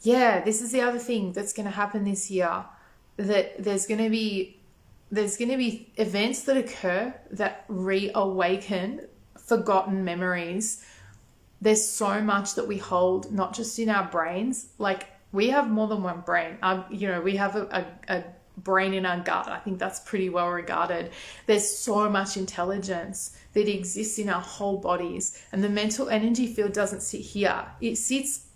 Yeah, this is the other thing that's going to happen this year, that there's going to be events that occur that reawaken forgotten memories. There's so much that we hold, not just in our brains. Like, we have more than one brain. You know, we have brain in our gut. I think that's pretty well regarded. There's so much intelligence that exists in our whole bodies, and the mental energy field doesn't sit here. It sits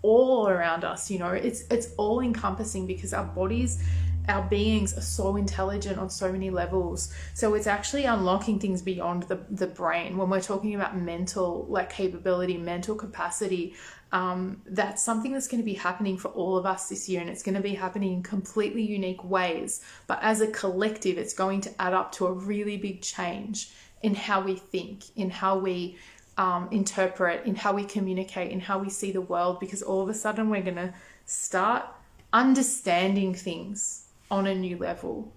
all around us, you know. It's all encompassing, because our bodies, our beings are so intelligent on so many levels. So it's actually unlocking things beyond the brain. When we're talking about mental like capability, mental capacity, that's something that's going to be happening for all of us this year, and it's going to be happening in completely unique ways. But as a collective, it's going to add up to a really big change in how we think, in how we interpret, in how we communicate, in how we see the world, because all of a sudden we're going to start understanding things on a new level.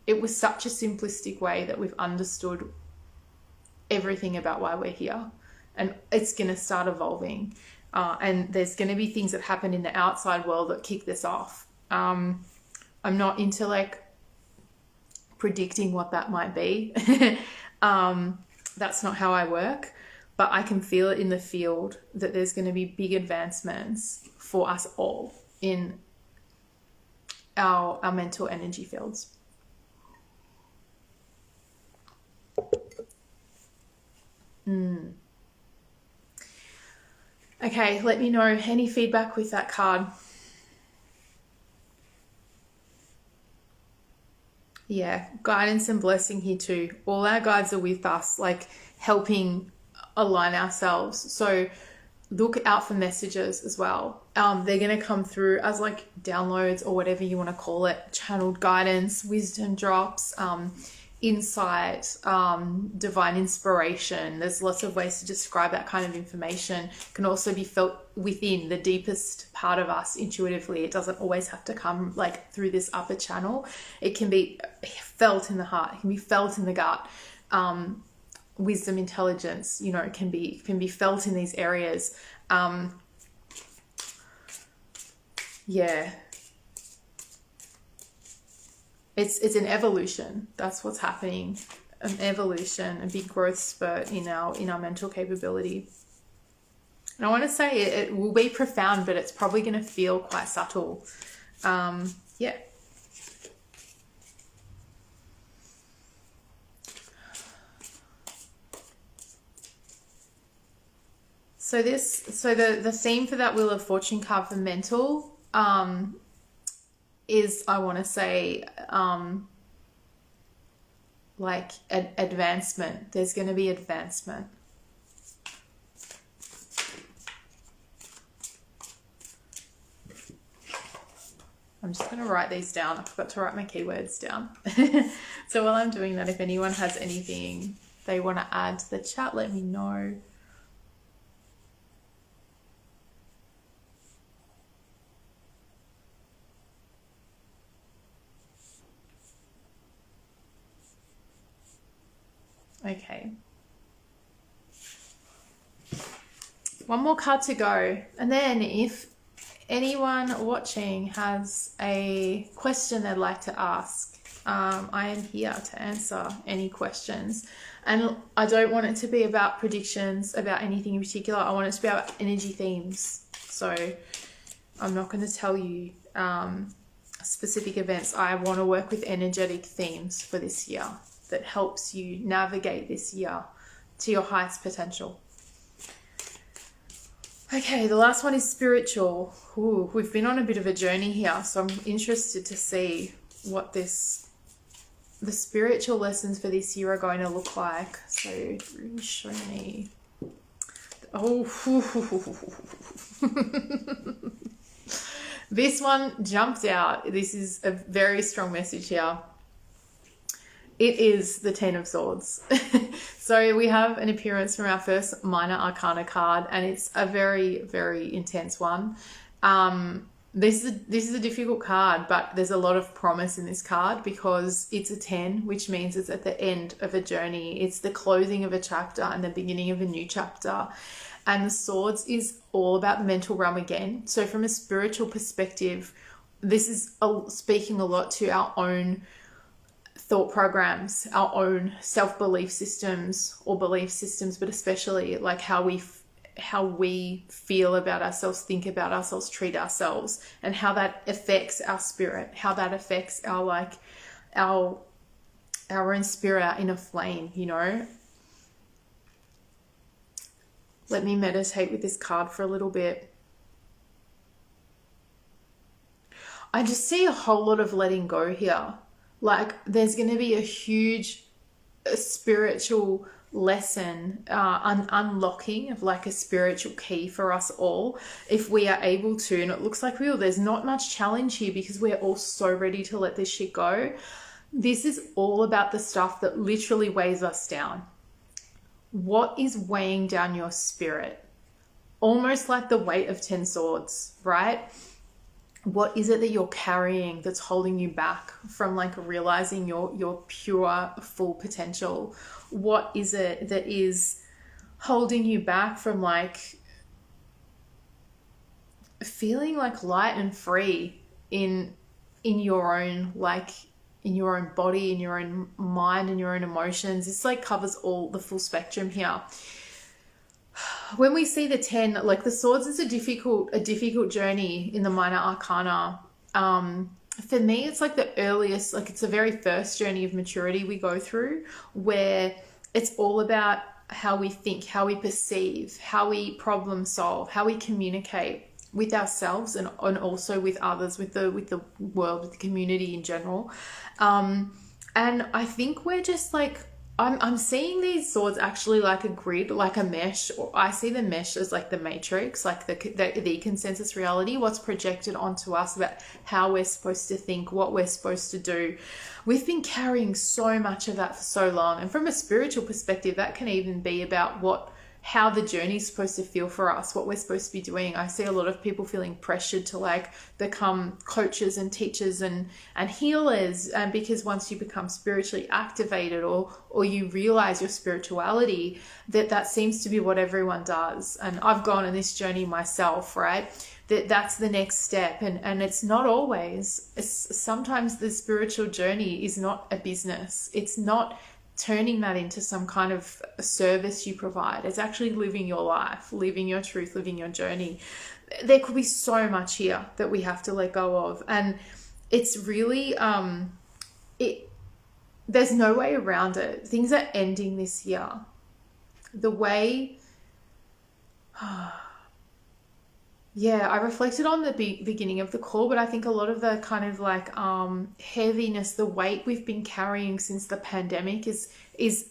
It was such a simplistic way that we've understood everything about why we're here, and it's going to start evolving. And there's going to be things that happen in the outside world that kick this off. I'm not into like predicting what that might be. That's not how I work, but I can feel it in the field that there's going to be big advancements for us all in our mental energy fields. Okay, let me know any feedback with that card. Yeah, guidance and blessing here too. All our guides are with us, like helping align ourselves. So look out for messages as well. They're going to come through as like downloads or whatever you want to call it, channeled guidance, wisdom drops, insight, divine inspiration. There's lots of ways to describe that kind of information. It can also be felt within the deepest part of us intuitively. It doesn't always have to come like through this upper channel. It can be felt in the heart. It can be felt in the gut. Wisdom, intelligence, you know, it can be felt in these areas. Yeah. It's an evolution. That's what's happening. An evolution, a big growth spurt in our mental capability. And I want to say it will be profound, but it's probably going to feel quite subtle. Yeah. So the theme for that Wheel of Fortune card for mental is, I want to say, like advancement. There's going to be advancement. I'm just going to write these down. I forgot to write my keywords down. So while I'm doing that, if anyone has anything they want to add to the chat, let me know. Okay. One more card to go. And then if anyone watching has a question they'd like to ask, I am here to answer any questions. And I don't want it to be about predictions, about anything in particular. I want it to be about energy themes. So I'm not going to tell you specific events. I want to work with energetic themes for this year that helps you navigate this year to your highest potential. Okay, the last one is spiritual. Ooh, we've been on a bit of a journey here, so I'm interested to see what the spiritual lessons for this year are going to look like. So really show me. Oh, this one jumped out. This is a very strong message here. It is the Ten of Swords. So we have an appearance from our first minor arcana card, and it's a very, very intense one. This is a difficult card, but there's a lot of promise in this card because it's a 10, which means it's at the end of a journey. It's the closing of a chapter and the beginning of a new chapter. And the Swords is all about the mental realm again. So from a spiritual perspective, this is speaking a lot to our own thought programs, our own self-belief systems or belief systems, but especially like how we how we feel about ourselves, think about ourselves, treat ourselves, and how that affects our spirit, how that affects our own spirit, our inner flame, you know. Let me meditate with this card for a little bit. I just see a whole lot of letting go here. Like there's going to be a huge spiritual lesson, unlocking of like a spiritual key for us all, if we are able to. And it looks like there's not much challenge here because we're all so ready to let this shit go. This is all about the stuff that literally weighs us down. What is weighing down your spirit? Almost like the weight of 10 swords, right? What is it that you're carrying that's holding you back from like realizing your pure, full potential? What is it that is holding you back from like feeling like light and free in your own, like in your own body, in your own mind, and your own emotions? This like covers all the full spectrum here. When we see the 10, like the swords is a difficult journey in the minor arcana. For me, it's like the earliest, like it's the very first journey of maturity we go through, where it's all about how we think, how we perceive, how we problem solve, how we communicate with ourselves and also with others, with the world, with the community in general. And I think we're just like, I'm seeing these swords actually like a grid, like a mesh, or I see the mesh as like the matrix, like the consensus reality, what's projected onto us about how we're supposed to think, what we're supposed to do. We've been carrying so much of that for so long. And from a spiritual perspective, that can even be about how the journey is supposed to feel for us, what we're supposed to be doing. I see a lot of people feeling pressured to like become coaches and teachers and healers, and because once you become spiritually activated or you realize your spirituality, that seems to be what everyone does. And I've gone on this journey myself, right? That's the next step, and it's not always. Sometimes the spiritual journey is not a business. It's not turning that into some kind of service you provide. It's actually living your life, living your truth, living your journey. There could be so much here that we have to let go of. And it's really, there's no way around it. Things are ending this year. The way, yeah, I reflected on the beginning of the call, but I think a lot of the kind of like heaviness, the weight we've been carrying since the pandemic is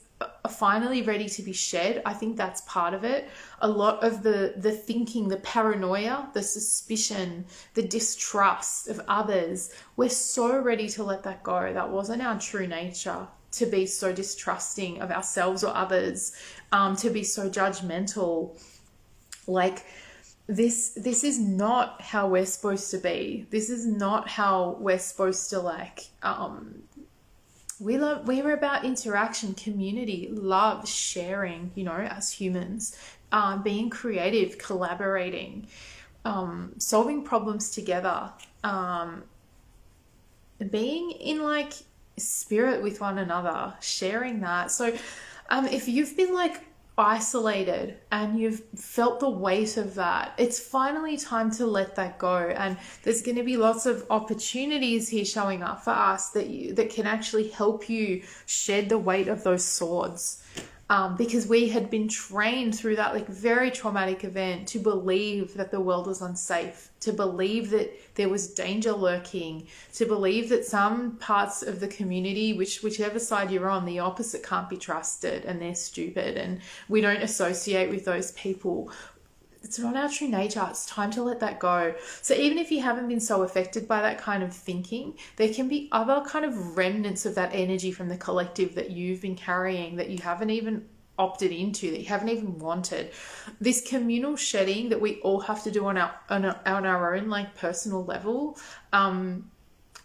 finally ready to be shed. I think that's part of it. A lot of the thinking, the paranoia, the suspicion, the distrust of others, we're so ready to let that go. That wasn't our true nature, to be so distrusting of ourselves or others, to be so judgmental. Like, This is not how we're supposed to be. This is not how we're supposed to like, we're about interaction, community, love, sharing, you know, as humans, being creative, collaborating, solving problems together, being in like spirit with one another, sharing that. So, if you've been like isolated and you've felt the weight of that, it's finally time to let that go. And there's going to be lots of opportunities here showing up for us that can actually help you shed the weight of those swords, because we had been trained through that like very traumatic event to believe that the world was unsafe, to believe that there was danger lurking, to believe that some parts of the community, whichever side you're on, the opposite can't be trusted and they're stupid and we don't associate with those people. It's not our true nature. It's time to let that go. So even if you haven't been so affected by that kind of thinking, there can be other kind of remnants of that energy from the collective that you've been carrying that you haven't even opted into, that you haven't even wanted. This communal shedding that we all have to do on our own like personal level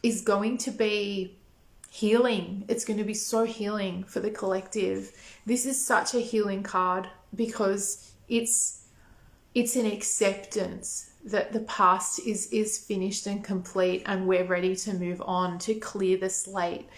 is going to be healing. It's going to be so healing for the collective. This is such a healing card because it's an acceptance that the past is finished and complete and we're ready to move on, to clear the slate.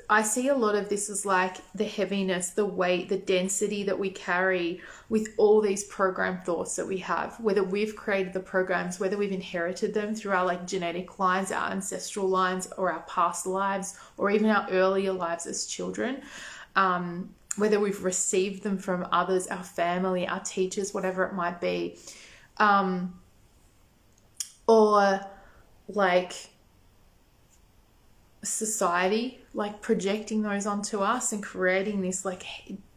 I see a lot of this as like the heaviness, the weight, the density that we carry with all these program thoughts that we have, whether we've created the programs, whether we've inherited them through our like genetic lines, our ancestral lines, or our past lives, or even our earlier lives as children, whether we've received them from others, our family, our teachers, whatever it might be, or like society, like projecting those onto us and creating this like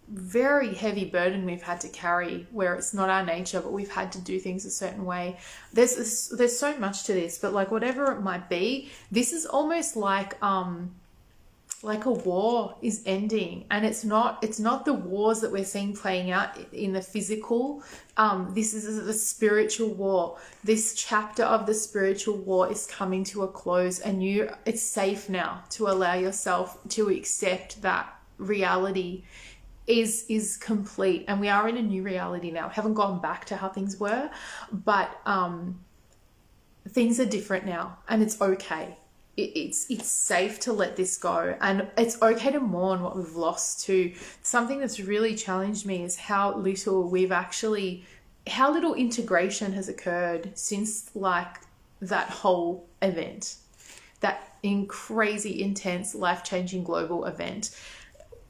very heavy burden we've had to carry, where it's not our nature, but we've had to do things a certain way. There's so much to this, but like whatever it might be, this is almost like a war is ending, and it's not the wars that we're seeing playing out in the physical. This is the spiritual war. This chapter of the spiritual war is coming to a close, and it's safe now to allow yourself to accept that reality is complete, and we are in a new reality now. We haven't gone back to how things were, but things are different now, and it's okay. It's safe to let this go, and it's okay to mourn what we've lost too. Something that's really challenged me is how little integration has occurred since like that whole event, that crazy, intense, life-changing global event.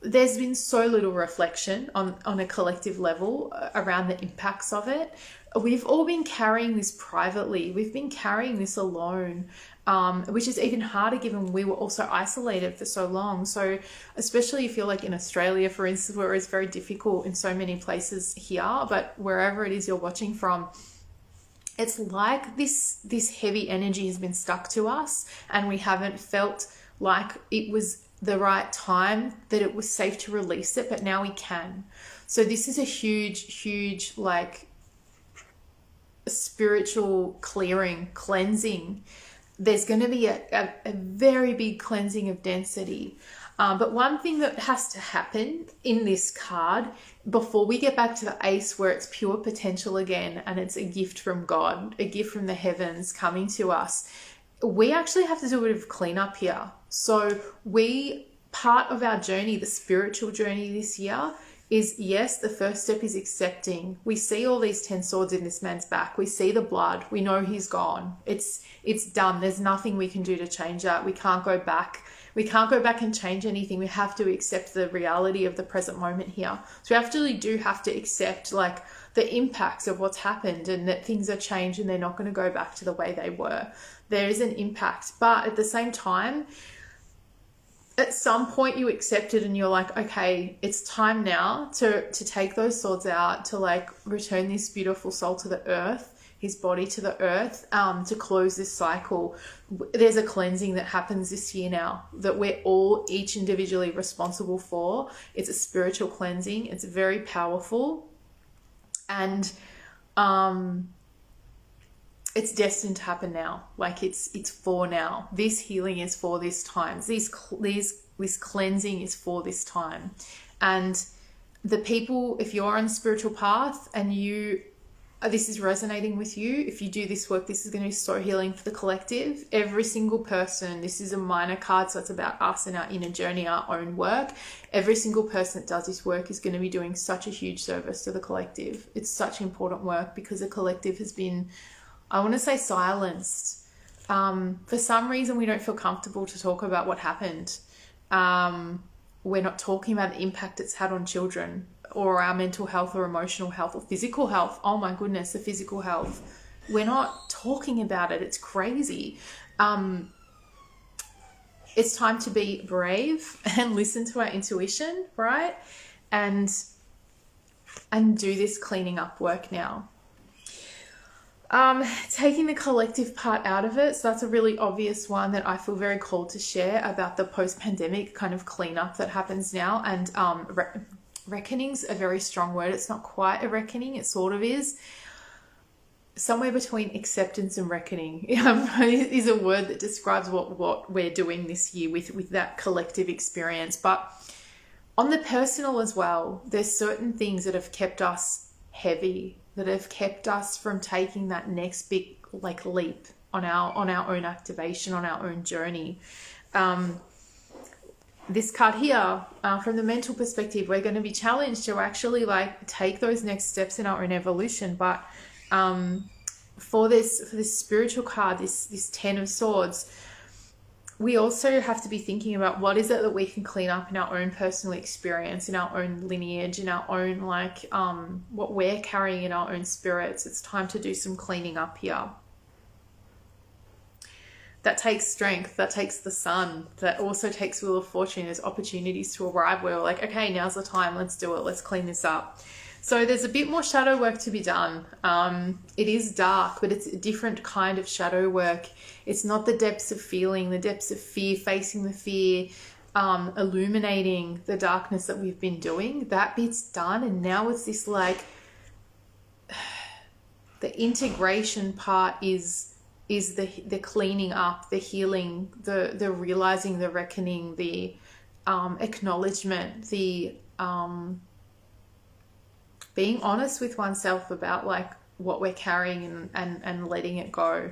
There's been so little reflection on a collective level around the impacts of it. We've all been carrying this privately. We've been carrying this alone, which is even harder given we were also isolated for so long. So especially if you're like in Australia, for instance, where it's very difficult in so many places here, but wherever it is you're watching from, it's like this heavy energy has been stuck to us, and we haven't felt like it was the right time, that it was safe to release it, but now we can. So this is a huge like spiritual cleansing. There's going to be a very big cleansing of density. But one thing that has to happen in this card before we get back to the ace, where it's pure potential again, and it's a gift from God, a gift from the heavens coming to us, we actually have to do a bit of cleanup here. So part of our journey, the spiritual journey this year, is, yes, the first step is accepting. We see all these 10 swords in this man's back. We see the blood. We know he's gone. It's done. There's nothing we can do to change that. We can't go back. We can't go back and change anything. We have to accept the reality of the present moment here. So we actually do have to accept like the impacts of what's happened, and that things are changed and they're not going to go back to the way they were. There is an impact, but at the same time, at some point you accept it and you're like, okay, it's time now to take those swords out, to like return this beautiful soul to the earth, his body to the earth, to close this cycle. There's a cleansing that happens this year now that we're all each individually responsible for. It's a spiritual cleansing. It's very powerful, and it's destined to happen now. Like it's for now. This healing is for this time. This cleansing is for this time. And the people, if you're on the spiritual path and this is resonating with you, if you do this work, this is going to be so healing for the collective. Every single person, this is a minor card, so it's about us and our inner journey, our own work. Every single person that does this work is going to be doing such a huge service to the collective. It's such important work because the collective has been, I want to say, silenced. For some reason, we don't feel comfortable to talk about what happened. We're not talking about the impact it's had on children, or our mental health or emotional health or physical health. Oh my goodness, the physical health. We're not talking about it. It's crazy. It's time to be brave and listen to our intuition, right? And do this cleaning up work now. Taking the collective part out of it. So that's a really obvious one that I feel very called to share about the post-pandemic kind of cleanup that happens now. And reckoning's a very strong word. It's not quite a reckoning. It sort of is. Somewhere between acceptance and reckoning is a word that describes what we're doing this year with that collective experience. But on the personal as well, there's certain things that have kept us heavy, that have kept us from taking that next big leap on our own activation, on our own journey. this card here, from the mental perspective, we're going to be challenged to actually like take those next steps in our own evolution. But for this spiritual card, this 10 of Swords, we also have to be thinking about what is it that we can clean up in our own personal experience, in our own lineage, in our own like what we're carrying in our own spirits. It's time to do some cleaning up here. That takes strength, that takes the sun, that also takes Wheel of Fortune. There's opportunities to arrive where we're like, okay, now's the time, let's do it, let's clean this up. So there's a bit more shadow work to be done. It is dark, but it's a different kind of shadow work. It's not the depths of feeling, the depths of fear, facing the fear, illuminating the darkness that we've been doing. That bit's done, and now it's this like, the integration part is the cleaning up, the healing, the realizing, the reckoning, the acknowledgement, the being honest with oneself about like what we're carrying and letting it go.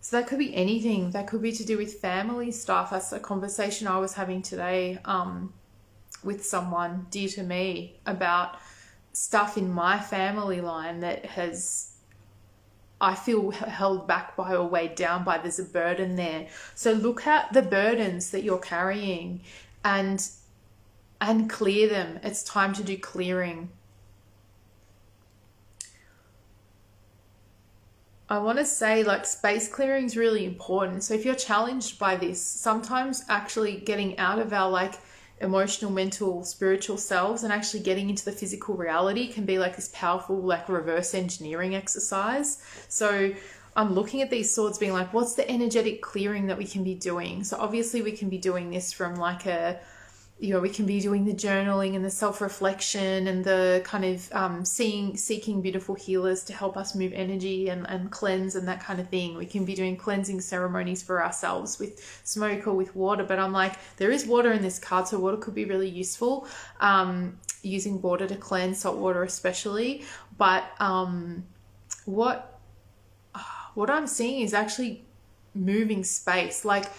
So that could be anything. That could be to do with family stuff. That's a conversation I was having today with someone dear to me about stuff in my family line that I feel held back by or weighed down by. There's a burden there. So look at the burdens that you're carrying and clear them. It's time to do clearing. I want to say like space clearing is really important. So if you're challenged by this, sometimes actually getting out of our like emotional, mental, spiritual selves and actually getting into the physical reality can be like this powerful like reverse engineering exercise. So I'm looking at these swords being like, what's the energetic clearing that we can be doing? So obviously we can be doing this from like we can be doing the journaling and the self-reflection and the kind of seeking beautiful healers to help us move energy and cleanse and that kind of thing. We can be doing cleansing ceremonies for ourselves with smoke or with water. But I'm like, there is water in this card, so water could be really useful. Using water to cleanse, salt water especially. But what I'm seeing is actually moving space, like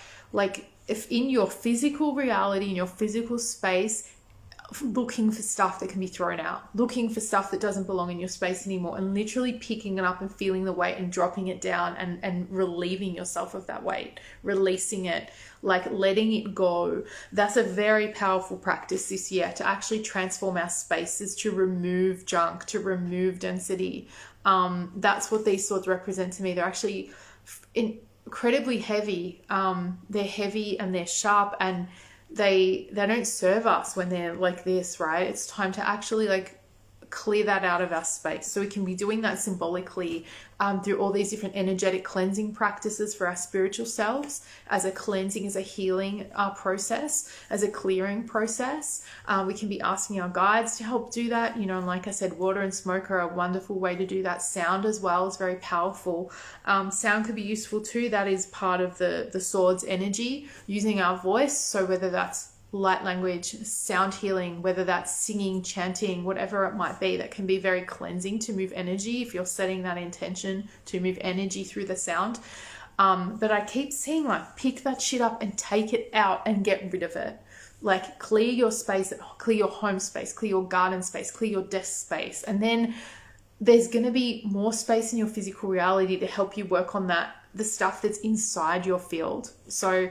if in your physical reality, in your physical space, looking for stuff that can be thrown out, looking for stuff that doesn't belong in your space anymore, and literally picking it up and feeling the weight and dropping it down and relieving yourself of that weight, releasing it, like letting it go. That's a very powerful practice this year, to actually transform our spaces, to remove junk, to remove density. That's what these swords represent to me. They're actually incredibly heavy. They're heavy and they're sharp, and they don't serve us when they're like this, right? It's time to actually like clear that out of our space. So we can be doing that symbolically through all these different energetic cleansing practices for our spiritual selves, as a cleansing, as a healing process, as a clearing process. We can be asking our guides to help do that, and like I said, water and smoke are a wonderful way to do that. Sound as well is very powerful. Sound could be useful too. That is part of the sword's energy, using our voice. So whether that's light language, sound healing, whether that's singing, chanting, whatever it might be, that can be very cleansing to move energy if you're setting that intention to move energy through the sound. But I keep seeing like, pick that shit up and take it out and get rid of it. Like clear your space, clear your home space, clear your garden space, clear your desk space. And then there's going to be more space in your physical reality to help you work on the stuff that's inside your field. So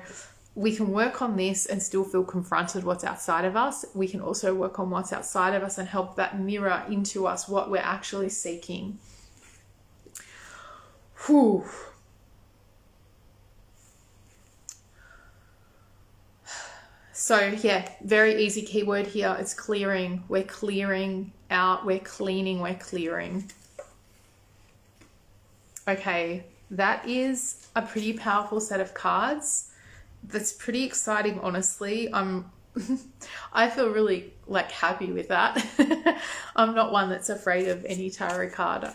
we can work on this and still feel confronted what's outside of us. We can also work on what's outside of us and help that mirror into us what we're actually seeking. Whew. So yeah, very easy keyword here. It's clearing. We're clearing out. We're cleaning. We're clearing. Okay, that is a pretty powerful set of cards. That's pretty exciting, honestly. I feel really like happy with that. I'm not one that's afraid of any tarot card.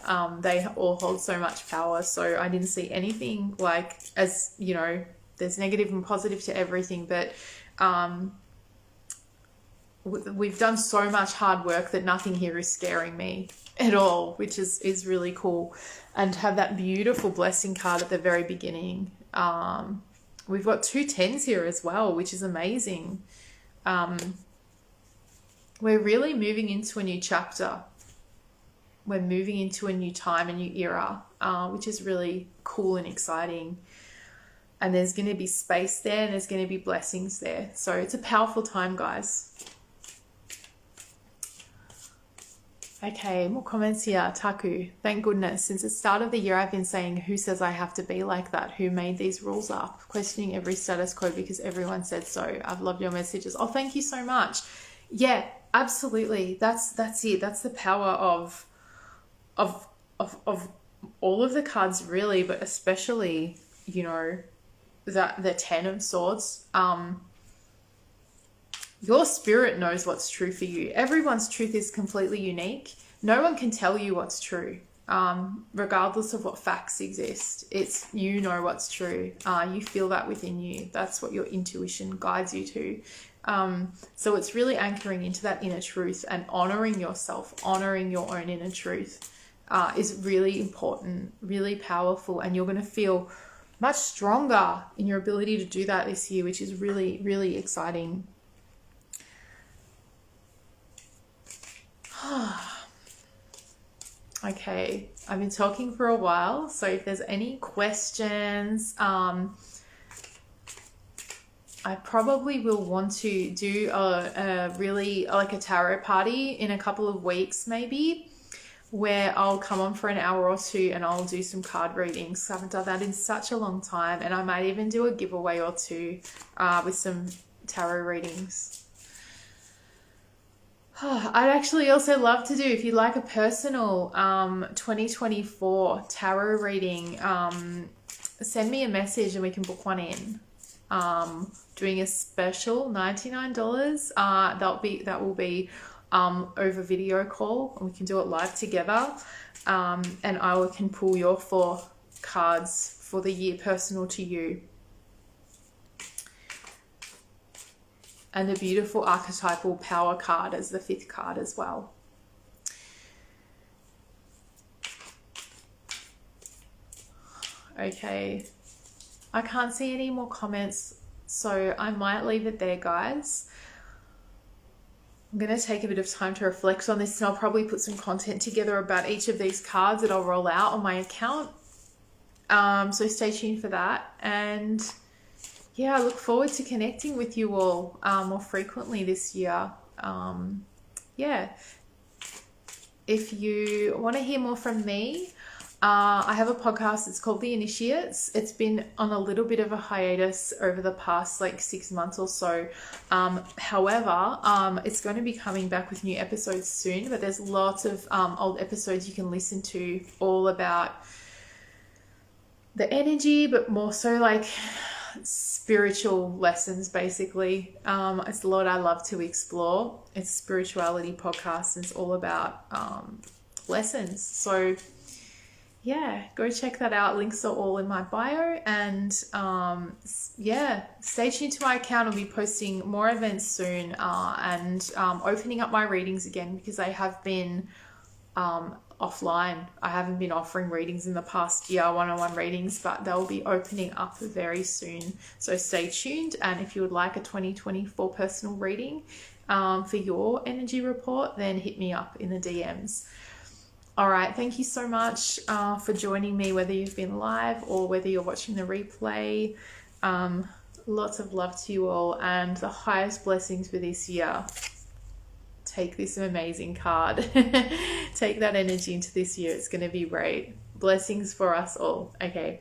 They all hold so much power. So I didn't see anything like, as there's negative and positive to everything, but we've done so much hard work that nothing here is scaring me at all, which is really cool. And to have that beautiful blessing card at the very beginning. We've got 2 10s here as well, which is amazing. We're really moving into a new chapter. We're moving into a new time, a new era, which is really cool and exciting. And there's going to be space there, and there's going to be blessings there. So it's a powerful time, guys. Okay, more comments here. Taku, thank goodness. Since the start of the year, I've been saying, who says I have to be like that? Who made these rules up? Questioning every status quo because everyone said so. I've loved your messages. Oh, thank you so much. Yeah, absolutely. That's it. That's the power of all of the cards, really, but especially, you know, that the 10 of Swords. Your spirit knows what's true for you. Everyone's truth is completely unique. No one can tell you what's true, regardless of what facts exist. It's, you know what's true. You feel that within you. That's what your intuition guides you to. So it's really anchoring into that inner truth and honoring yourself, honoring your own inner truth is really important, really powerful. And you're going to feel much stronger in your ability to do that this year, which is really, really exciting. Okay, I've been talking for a while, so if there's any questions, I probably will want to do a really like a tarot party in a couple of weeks maybe, where I'll come on for an hour or two and I'll do some card readings. I haven't done that in such a long time, and I might even do a giveaway or two with some tarot readings. I'd actually also love to do, if you'd like a personal 2024 tarot reading, send me a message and we can book one in. Doing a special $99. That will be over video call, and we can do it live together. And I can pull your 4 cards for the year personal to you. And the beautiful archetypal power card as the 5th card as well. Okay, I can't see any more comments, so I might leave it there, guys. I'm going to take a bit of time to reflect on this, and I'll probably put some content together about each of these cards that I'll roll out on my account. So stay tuned for that. And yeah, I look forward to connecting with you all more frequently this year. Yeah. If you want to hear more from me, I have a podcast. It's called The Initiates. It's been on a little bit of a hiatus over the past like 6 months or so. However, it's going to be coming back with new episodes soon, but there's lots of old episodes you can listen to all about the energy, but more so like spiritual lessons, basically. It's a lot I love to explore. It's a spirituality podcast, and it's all about lessons. So yeah, go check that out. Links are all in my bio. And yeah, stay tuned to my account. I'll be posting more events soon, and opening up my readings again, because I have been offline. I haven't been offering readings in the past year, one-on-one readings, but they'll be opening up very soon. So stay tuned. And if you would like a 2024 personal reading for your energy report, then hit me up in the DMs. All right. Thank you so much for joining me, whether you've been live or whether you're watching the replay. Lots of love to you all, and the highest blessings for this year. Take this amazing card. Take that energy into this year. It's going to be great. Blessings for us all. Okay.